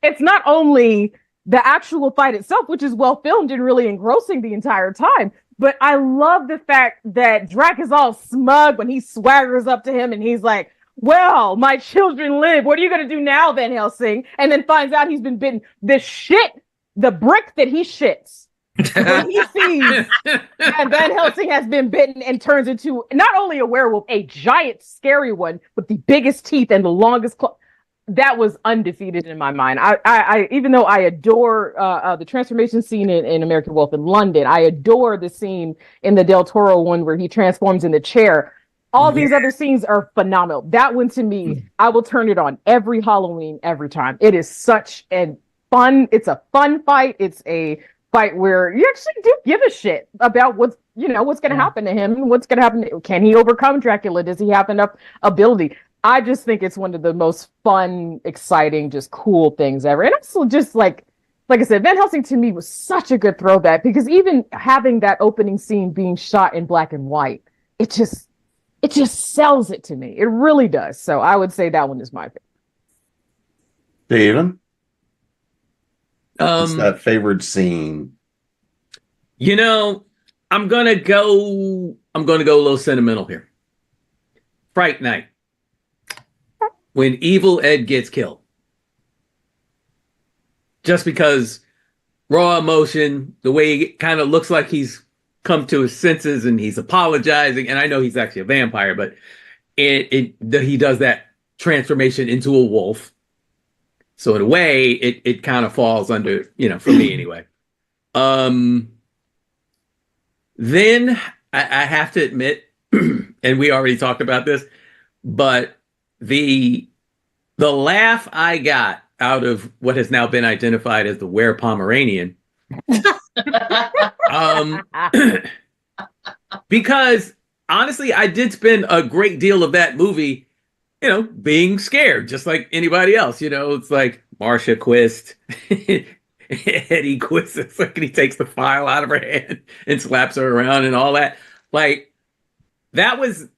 it's not only the actual fight itself, which is well filmed and really engrossing the entire time, but I love the fact that Drac is all smug when he swaggers up to him and he's like, well, my children live. What are you going to do now, Van Helsing? And then finds out he's been bitten. The brick that he shits. When he sees that Van Helsing has been bitten and turns into not only a werewolf, a giant, scary one with the biggest teeth and the longest claw, that was undefeated in my mind. I even though I adore the transformation scene in American Wolf in London, I adore the scene in the Del Toro one where he transforms in the chair. All these other scenes are phenomenal. That one to me, I will turn it on every Halloween, every time. It is such it's a fun fight. It's a fight where you actually do give a shit about what's going to happen to him. What's going to happen? Can he overcome Dracula? Does he have enough ability? I just think it's one of the most fun, exciting, just cool things ever. And also just like I said, Van Helsing to me was such a good throwback because even having that opening scene being shot in black and white, it just sells it to me. It really does. So I would say that one is my favorite. Steven? What's that favorite scene? I'm gonna go a little sentimental here. Fright Night. When Evil Ed gets killed. Just because raw emotion, the way it kind of looks like he's come to his senses and he's apologizing, and I know he's actually a vampire, but he does that transformation into a wolf. So in a way, it kind of falls under, for me anyway. Then I have to admit, and we already talked about this, but the laugh I got out of what has now been identified as the Were Pomeranian, because honestly, I did spend a great deal of that movie being scared, just like anybody else. It's like Marcia Quist, Eddie Quist. It's like he takes the file out of her hand and slaps her around and all that. Like that was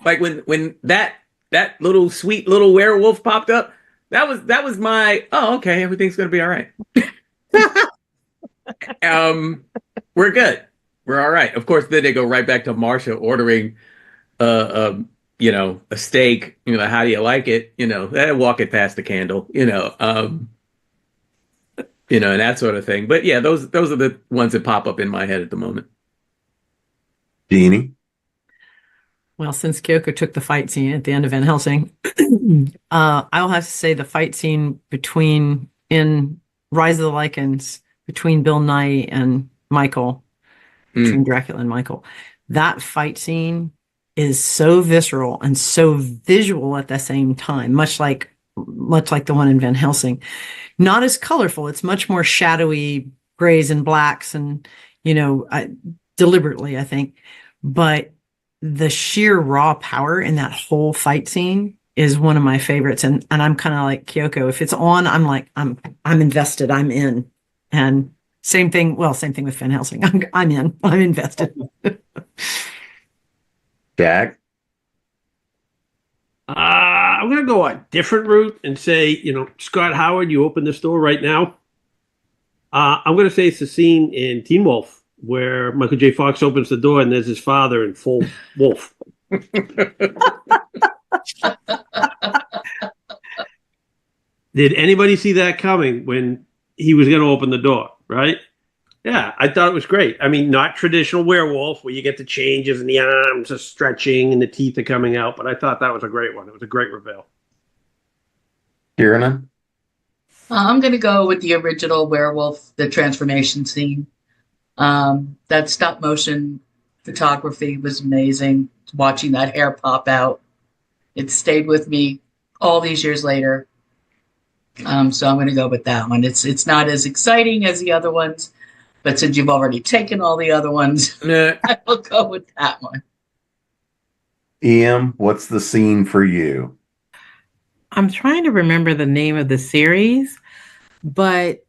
like when that little sweet little werewolf popped up. That was my okay, everything's gonna be all right. We're good. We're all right. Of course, then they go right back to Marcia ordering a steak, how do you like it? Walk it past the candle, and that sort of thing. But yeah, those are the ones that pop up in my head at the moment. Jeannie? Well, since Kyoko took the fight scene at the end of Van Helsing, I'll have to say the fight scene in Rise of the Lycans between Bill Nye and Michael, between Dracula and Michael. That fight scene is so visceral and so visual at the same time, much like the one in Van Helsing. Not as colorful. It's much more shadowy grays and blacks and, deliberately, I think. But the sheer raw power in that whole fight scene is one of my favorites. And I'm kind of like Kyoko. If it's on, I'm like, I'm invested. I'm in. And same thing with Van Helsing. I'm in. I'm invested. Jack? I'm going to go a different route and say, Scott Howard, you open this door right now. I'm going to say it's the scene in Teen Wolf where Michael J. Fox opens the door and there's his father in full wolf. Did anybody see that coming when he was going to open the door, right? Yeah, I thought it was great. I mean, not traditional werewolf where you get the changes and the arms are stretching and the teeth are coming out, but I thought that was a great one. It was a great reveal. Kiernan? I'm going to go with the original werewolf, the transformation scene. That stop motion photography was amazing. Watching that hair pop out, it stayed with me all these years later. So I'm going to go with that one. It's not as exciting as the other ones, but since you've already taken all the other ones, I will go with that one. Em, what's the scene for you? I'm trying to remember the name of the series, but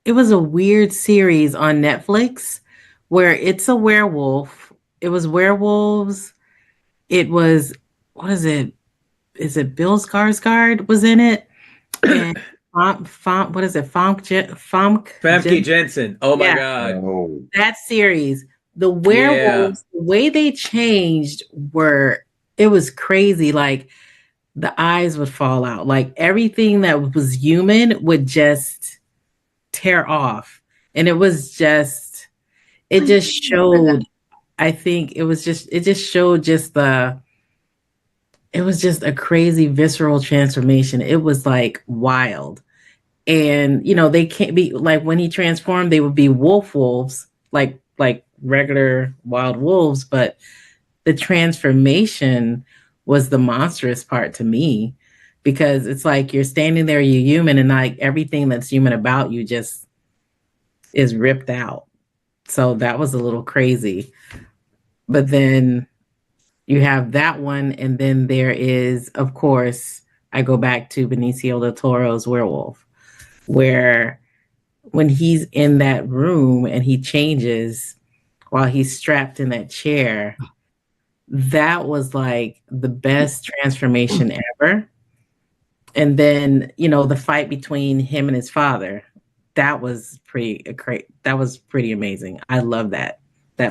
it was a weird series on Netflix where it's a werewolf. It was werewolves. It was, what is it? Is it Bill Skarsgård was in it? And what is it? Famke Jensen. Oh my God. Oh. That series, the werewolves, the way they changed it was crazy. Like the eyes would fall out. Like everything that was human would just tear off. And it just showed, I think it just showed it was just a crazy visceral transformation. It was like wild. And, they can't be like when he transformed, they would be wolves, like regular wild wolves. But the transformation was the monstrous part to me, because it's like you're standing there, you're human, and like everything that's human about you just is ripped out. So that was a little crazy. But then you have that one, and then there is, of course, I go back to Benicio del Toro's Werewolf, where when he's in that room and he changes while he's strapped in that chair, that was like the best transformation ever. And then, the fight between him and his father, that was pretty amazing. I love that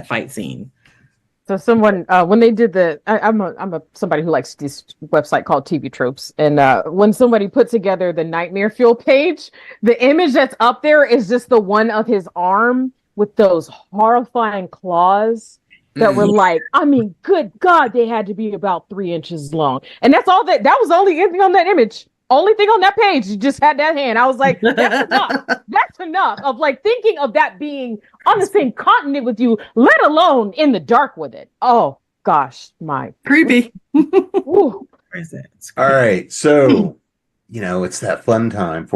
fight scene. So someone, when they did I'm somebody who likes this website called TV Tropes, and when somebody put together the Nightmare Fuel page, the image that's up there is just the one of his arm with those horrifying claws that were like, I mean, good God, they had to be about 3 inches long, and that's all that was the only thing on that image. Only thing on that page, you just had that hand. I was like, that's enough. That's enough of like thinking of that being on the same continent with you, let alone in the dark with it. Oh gosh, my creepy. Ooh. All right, so it's that fun time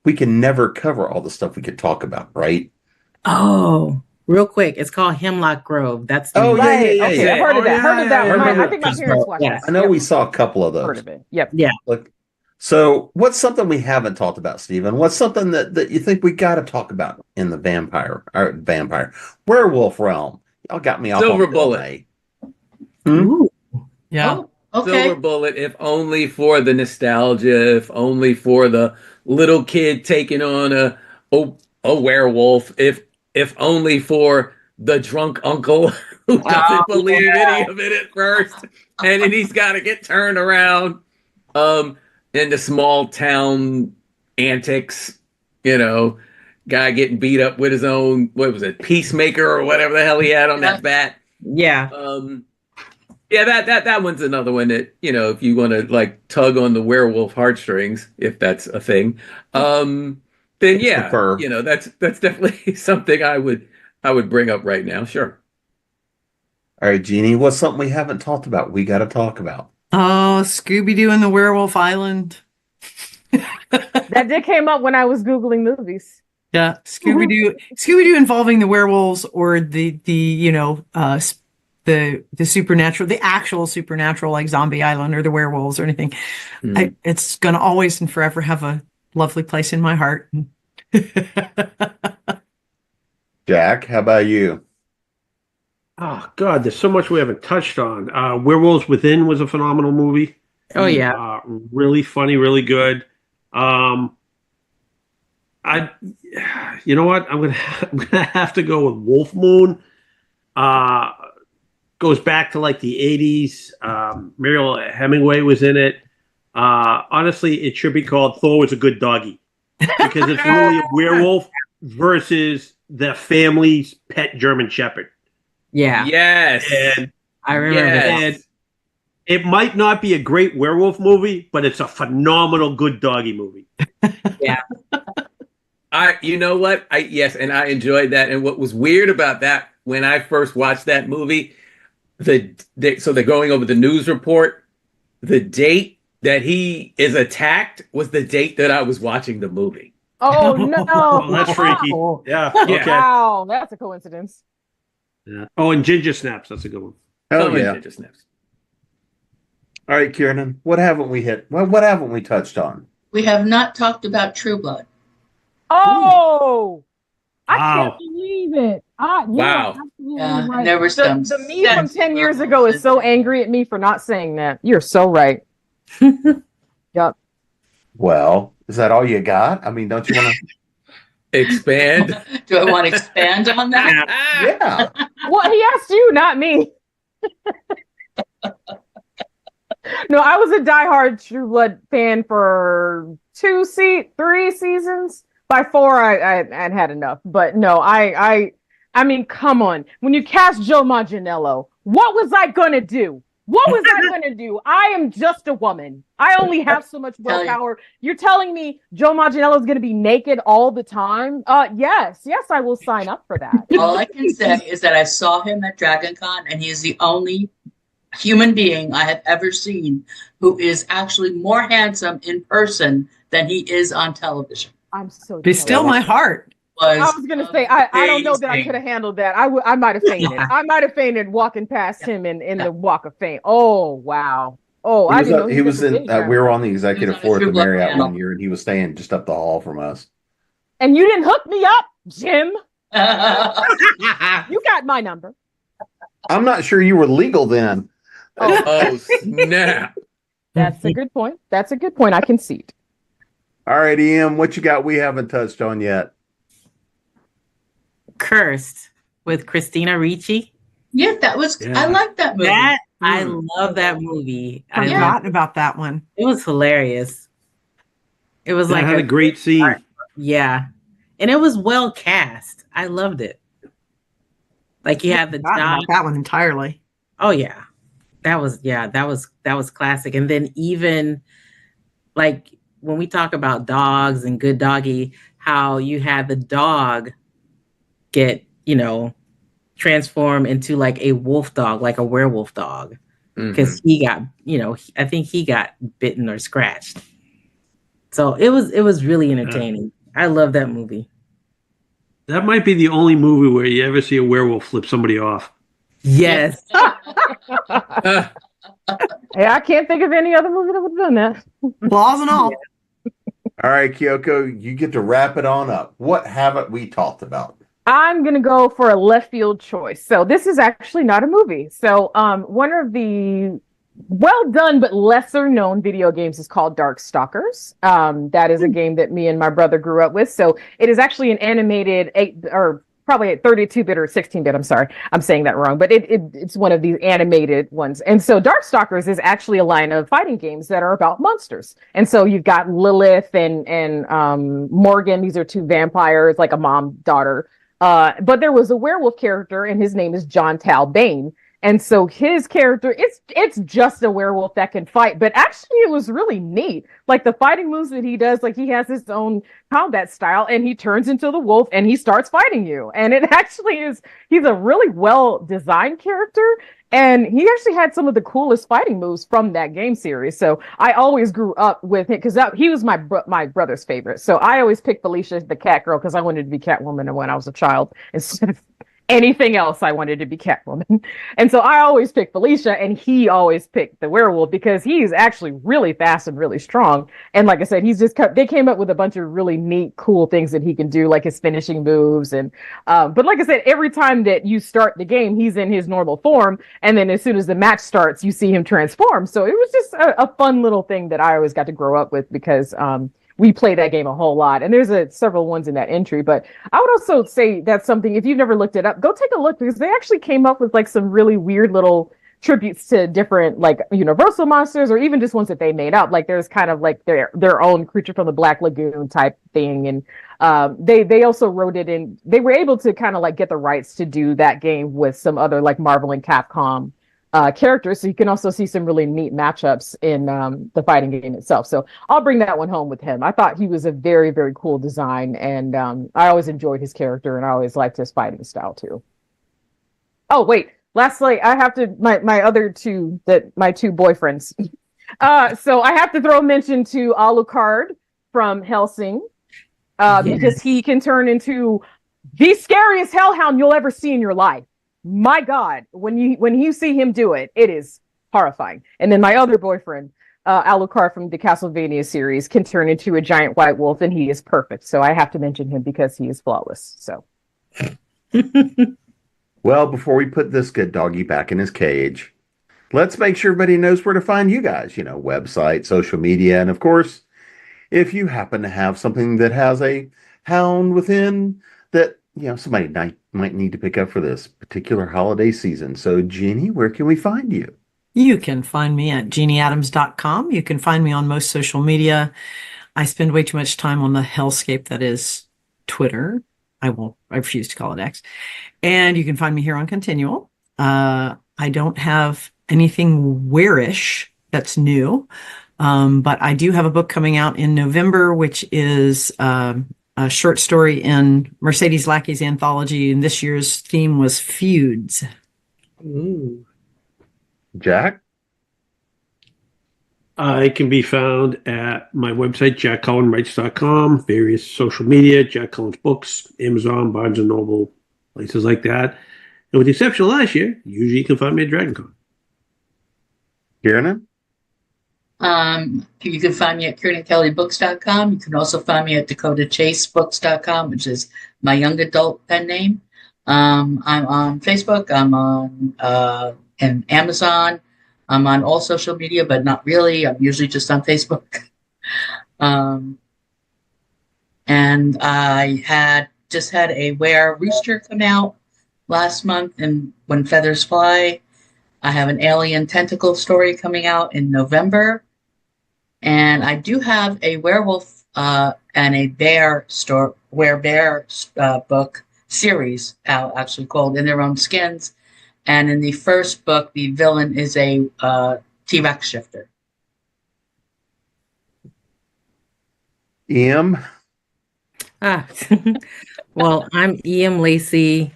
we can never cover all the stuff we could talk about, right? Oh, Real quick, it's called Hemlock Grove. That's the Oh, movie. yeah, Right. yeah, Okay. yeah. I've heard of that. Oh, Heard of that yeah, one. yeah. I think my parents watched Yes. that. I know Yep. we saw a couple of Heard those. of it. Yep. Yeah. Look, so what's something we haven't talked about, Stephen? What's something that you think we got to talk about in the vampire werewolf realm? Y'all got me off Silver on Bullet. Ooh. Yeah. Oh, okay. Silver Bullet, if only for the nostalgia, if only for the little kid taking on a werewolf, if only for the drunk uncle who doesn't believe any of it at first, and then he's got to get turned around. And the small town antics, guy getting beat up with his own, what was it, peacemaker or whatever the hell he had on that bat. Yeah. Yeah, that one's another one that, if you want to like tug on the werewolf heartstrings, if that's a thing, then yeah, Prefer. that's definitely something I would bring up right now. Sure. All right, Jeannie, what's something we haven't talked about? We got to talk about. Oh, Scooby-Doo and the Werewolf Island. That did came up when I was Googling movies. Yeah, Scooby-Doo involving the werewolves or the supernatural, the actual supernatural, like Zombie Island or the werewolves or anything. It's gonna always and forever have a lovely place in my heart. Jack, how about you? Oh God, there's so much we haven't touched on. Werewolves Within was a phenomenal movie. Oh yeah. Really funny, really good. You know what? I'm gonna have to go with Wolf Moon. Goes back to like the 80s. Muriel Hemingway was in it. Honestly, it should be called Thor Was a Good Doggy because it's really a werewolf versus the family's pet German Shepherd. Yeah. Yes. And I remember that. and it might not be a great werewolf movie, but it's a phenomenal good doggy movie. Yeah. You know what? Yes, and I enjoyed that. And what was weird about that when I first watched that movie, so they're going over the news report. The date that he is attacked was the date that I was watching the movie. Oh no! Oh, that's freaky. Yeah. Okay. Wow, that's a coincidence. Yeah. Oh, and Ginger Snaps. That's a good one. Oh, yeah. Just snaps. All right, Kiernan, what haven't we hit? What haven't we touched on? We have not talked about True Blood. Oh, I Wow. can't believe it. Wow. Yeah, Right. there was some The me from sense 10 years where ago is it's- so angry at me for not saying that. You're so right. Yep. Well, is that all you got? I mean, don't you want to? Expand. Do I want to expand on that? Yeah. Well, he asked you, not me. No, I was a diehard True Blood fan for 3 seasons. By 4, I'd had enough. But no, I mean, come on. When you cast Joe Manganiello, what was I gonna do? What was I gonna do? I am just a woman. I only have so much willpower. You're telling me Joe Manganiello is gonna be naked all the time? Yes, I will sign up for that. All I can say is that I saw him at Dragon Con, and he is the only human being I have ever seen who is actually more handsome in person than he is on television. I'm so. Be still my heart. I was gonna say I don't know that I could have handled that. I might have fainted. I might have fainted walking past him in the Walk of Fame. Oh wow. Oh, I didn't know He was in. We were on the executive on the floor at the True Blood Marriott panel. one year, and he was staying just up the hall from us. And you didn't hook me up, Jim. You got my number. I'm not sure you were legal then. Oh, snap. That's a good point. That's a good point. I concede. All right, Em, what you got we haven't touched on yet? Cursed with Christina Ricci. Yeah, that was. Yeah. I like that movie. I love that movie. Forgotten about that one. It was hilarious. It was That like had a great scene. Yeah. And it was well cast. I loved it. Like you had the Forgotten dog. about that one entirely. Oh yeah. That was classic. And then even like when we talk about dogs and good doggy, how you had the dog get, transform into like a wolf dog, like a werewolf dog. Because he got, I think he got bitten or scratched. So it was really entertaining. I love that movie. That might be the only movie where you ever see a werewolf flip somebody off. Yes. Uh, Yeah, I can't think of any other movie that would have done that. Claws and all. All right, Kyoko, you get to wrap it on up. What haven't we talked about? I'm gonna go for a left field choice. So this is actually not a movie. So one of the well done but lesser known video games is called Darkstalkers. That is a game that me and my brother grew up with. So it is actually an animated 8 or probably a 32-bit or 16-bit. I'm sorry, I'm saying that wrong, but it's one of these animated ones. And so Darkstalkers is actually a line of fighting games that are about monsters. And so you've got Lilith and Morgan. These are two vampires, like a mom daughter. But there was a werewolf character, and his name is John Talbane. And so his character, it's just a werewolf that can fight. But actually, it was really neat. Like the fighting moves that he does, like he has his own combat style, and he turns into the wolf and he starts fighting you. And it actually is, he's a really well designed character. And he actually had some of the coolest fighting moves from that game series. So I always grew up with him because he was my brother's favorite. So I always picked Felicia the cat girl because I wanted to be Catwoman when I was a child instead of anything else. I wanted to be Catwoman. And so I always picked Felicia, and he always picked the werewolf because he's actually really fast and really strong. And like I said, they came up with a bunch of really neat, cool things that he can do, like his finishing moves. And but like I said, every time that you start the game, he's in his normal form. And then as soon as the match starts, you see him transform. So it was just a fun little thing that I always got to grow up with because we play that game a whole lot, and there's several ones in that entry. But I would also say that's something, if you've never looked it up, go take a look, because they actually came up with like some really weird little tributes to different like Universal monsters, or even just ones that they made up. Like there's kind of like their own Creature from the Black Lagoon type thing, and they also wrote it in. They were able to kind of like get the rights to do that game with some other like Marvel and Capcom characters, so you can also see some really neat matchups in the fighting game itself. So I'll bring that one home with him. I thought he was a very, very cool design, and I always enjoyed his character, and I always liked his fighting style too. Oh wait, lastly, I have to my two boyfriends. So I have to throw a mention to Alucard from Hellsing, because he can turn into the scariest hellhound you'll ever see in your life. My God, when you see him do it, it is horrifying. And then my other boyfriend, Alucard from the Castlevania series, can turn into a giant white wolf, and he is perfect. So I have to mention him because he is flawless. So, well, before we put this good doggy back in his cage, let's make sure everybody knows where to find you guys. Website, social media, and of course, if you happen to have something that has a hound within that somebody might need to pick up for this particular holiday season. So, Jeannie, where can we find you? You can find me at jeannieadams.com. You can find me on most social media. I spend way too much time on the hellscape that is Twitter. I refuse to call it X. And you can find me here on ConTinual. I don't have anything werish that's new, but I do have a book coming out in November, which is a short story in Mercedes Lackey's anthology, and this year's theme was feuds. Ooh. Jack? I can be found at my website, jackcullenwrites.com, various social media, Jack Cullen's books, Amazon, Barnes & Noble, places like that. And with the exception of last year, usually you can find me at DragonCon. Kiernan? You can find me at KiernanKellyBooks.com. You can also find me at DakotaChaseBooks.com, which is my young adult pen name. I'm on Facebook. I'm on and Amazon. I'm on all social media, but not really. I'm usually just on Facebook. And I just had a Were Rooster come out last month, and When Feathers Fly. I have an alien tentacle story coming out in November. And I do have a werewolf and a bear book series out, actually, called In Their Own Skins. And in the first book, the villain is a T-Rex shifter. Em? Well, I'm emlacey.com,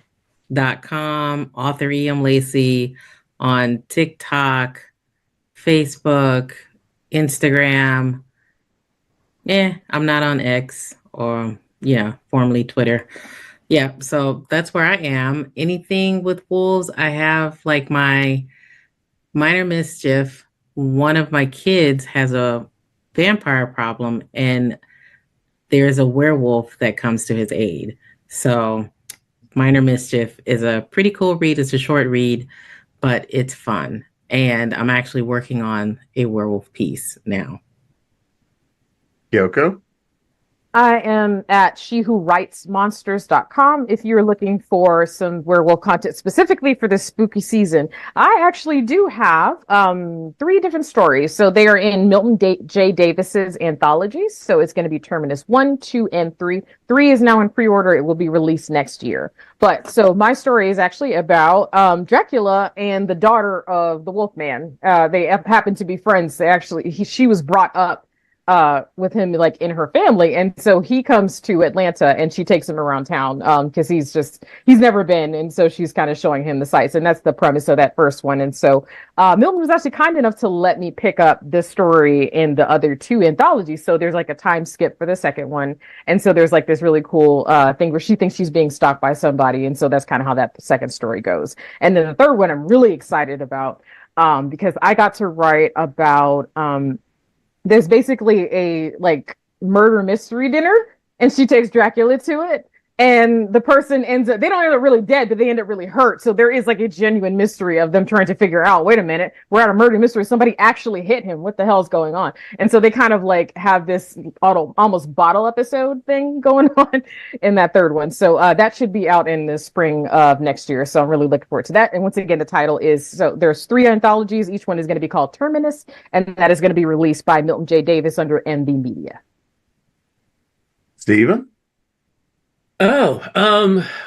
author Em Lacey, on TikTok, Facebook, Instagram. I'm not on X, or formerly Twitter. Yeah, so that's where I am. Anything with wolves, I have like my minor mischief. One of my kids has a vampire problem, and there's a werewolf that comes to his aid. So, minor mischief is a pretty cool read. It's a short read, but it's fun. And I'm actually working on a werewolf piece now. Kyoko? I am at shewhowritesmonsters.com if you're looking for some werewolf content specifically for this spooky season. I actually do have 3 different stories. So they are in J. Davis's anthologies. So it's going to be Terminus 1, 2, and 3. 3 is now in pre-order. It will be released next year. But so my story is actually about Dracula and the daughter of the Wolfman. They happen to be friends. She was brought up with him like in her family, and so he comes to Atlanta and she takes him around town because he's never been, and so she's kind of showing him the sights, and that's the premise of that first one. And so Milton was actually kind enough to let me pick up this story in the other 2 anthologies, so there's like a time skip for the second one, and so there's like this really cool thing where she thinks she's being stalked by somebody, and so that's kind of how that second story goes. And then the third one I'm really excited about because I got to write about there's basically a like murder mystery dinner, and she takes Dracula to it, and the person ends up, they don't end up really dead, but they end up really hurt. So there is like a genuine mystery of them trying to figure out, wait a minute, we're at a murder mystery, somebody actually hit him, what the hell's going on? And so they kind of like have this almost bottle episode thing going on in that third one. So that should be out in the spring of next year, so I'm really looking forward to that. And once again, the title is, so there's 3 anthologies, each one is going to be called Terminus, and that is going to be released by Milton J. Davis under MB Media. Steven? Well,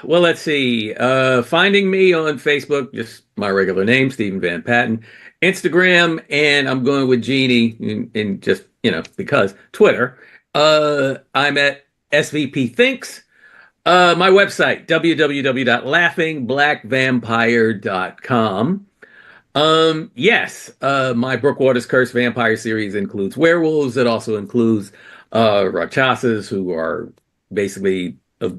let's see. Finding me on Facebook, just my regular name, Stephen Van Patten. Instagram, and I'm going with Jeannie in just, because Twitter. I'm at SVP Thinks. My website, www.laughingblackvampire.com. Yes, my Brookwater's Curse vampire series includes werewolves. It also includes Rakshasas, who are basically a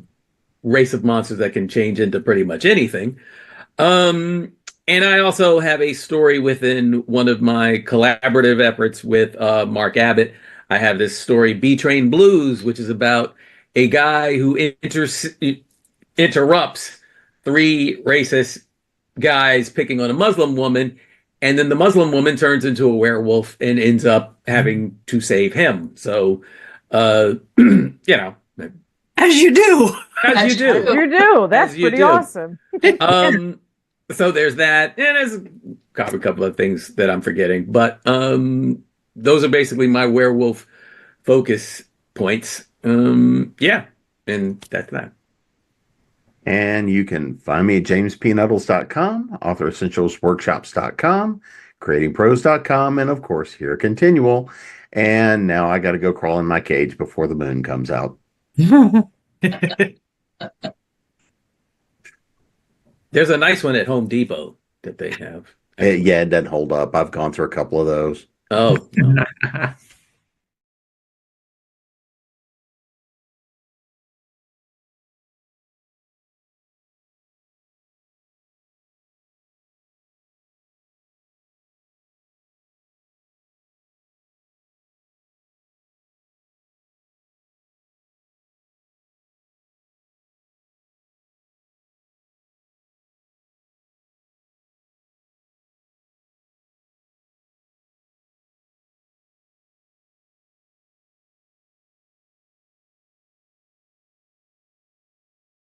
race of monsters that can change into pretty much anything. And I also have a story within one of my collaborative efforts with Mark Abbott. I have this story, B Train Blues, which is about a guy who interrupts 3 racist guys picking on a Muslim woman, and then the Muslim woman turns into a werewolf and ends up having to save him. So, As you do. As you do. You do. That's pretty awesome. So there's that. And there's a couple of things that I'm forgetting. But those are basically my werewolf focus points. Yeah. And that's that. And you can find me at jamespnettles.com, authoressentialsworkshops.com, creatingpros.com, and of course here at ConTinual. And now I got to go crawl in my cage before the moon comes out. There's a nice one at Home Depot that they have. Yeah, it doesn't hold up. I've gone through a couple of those. Oh, no.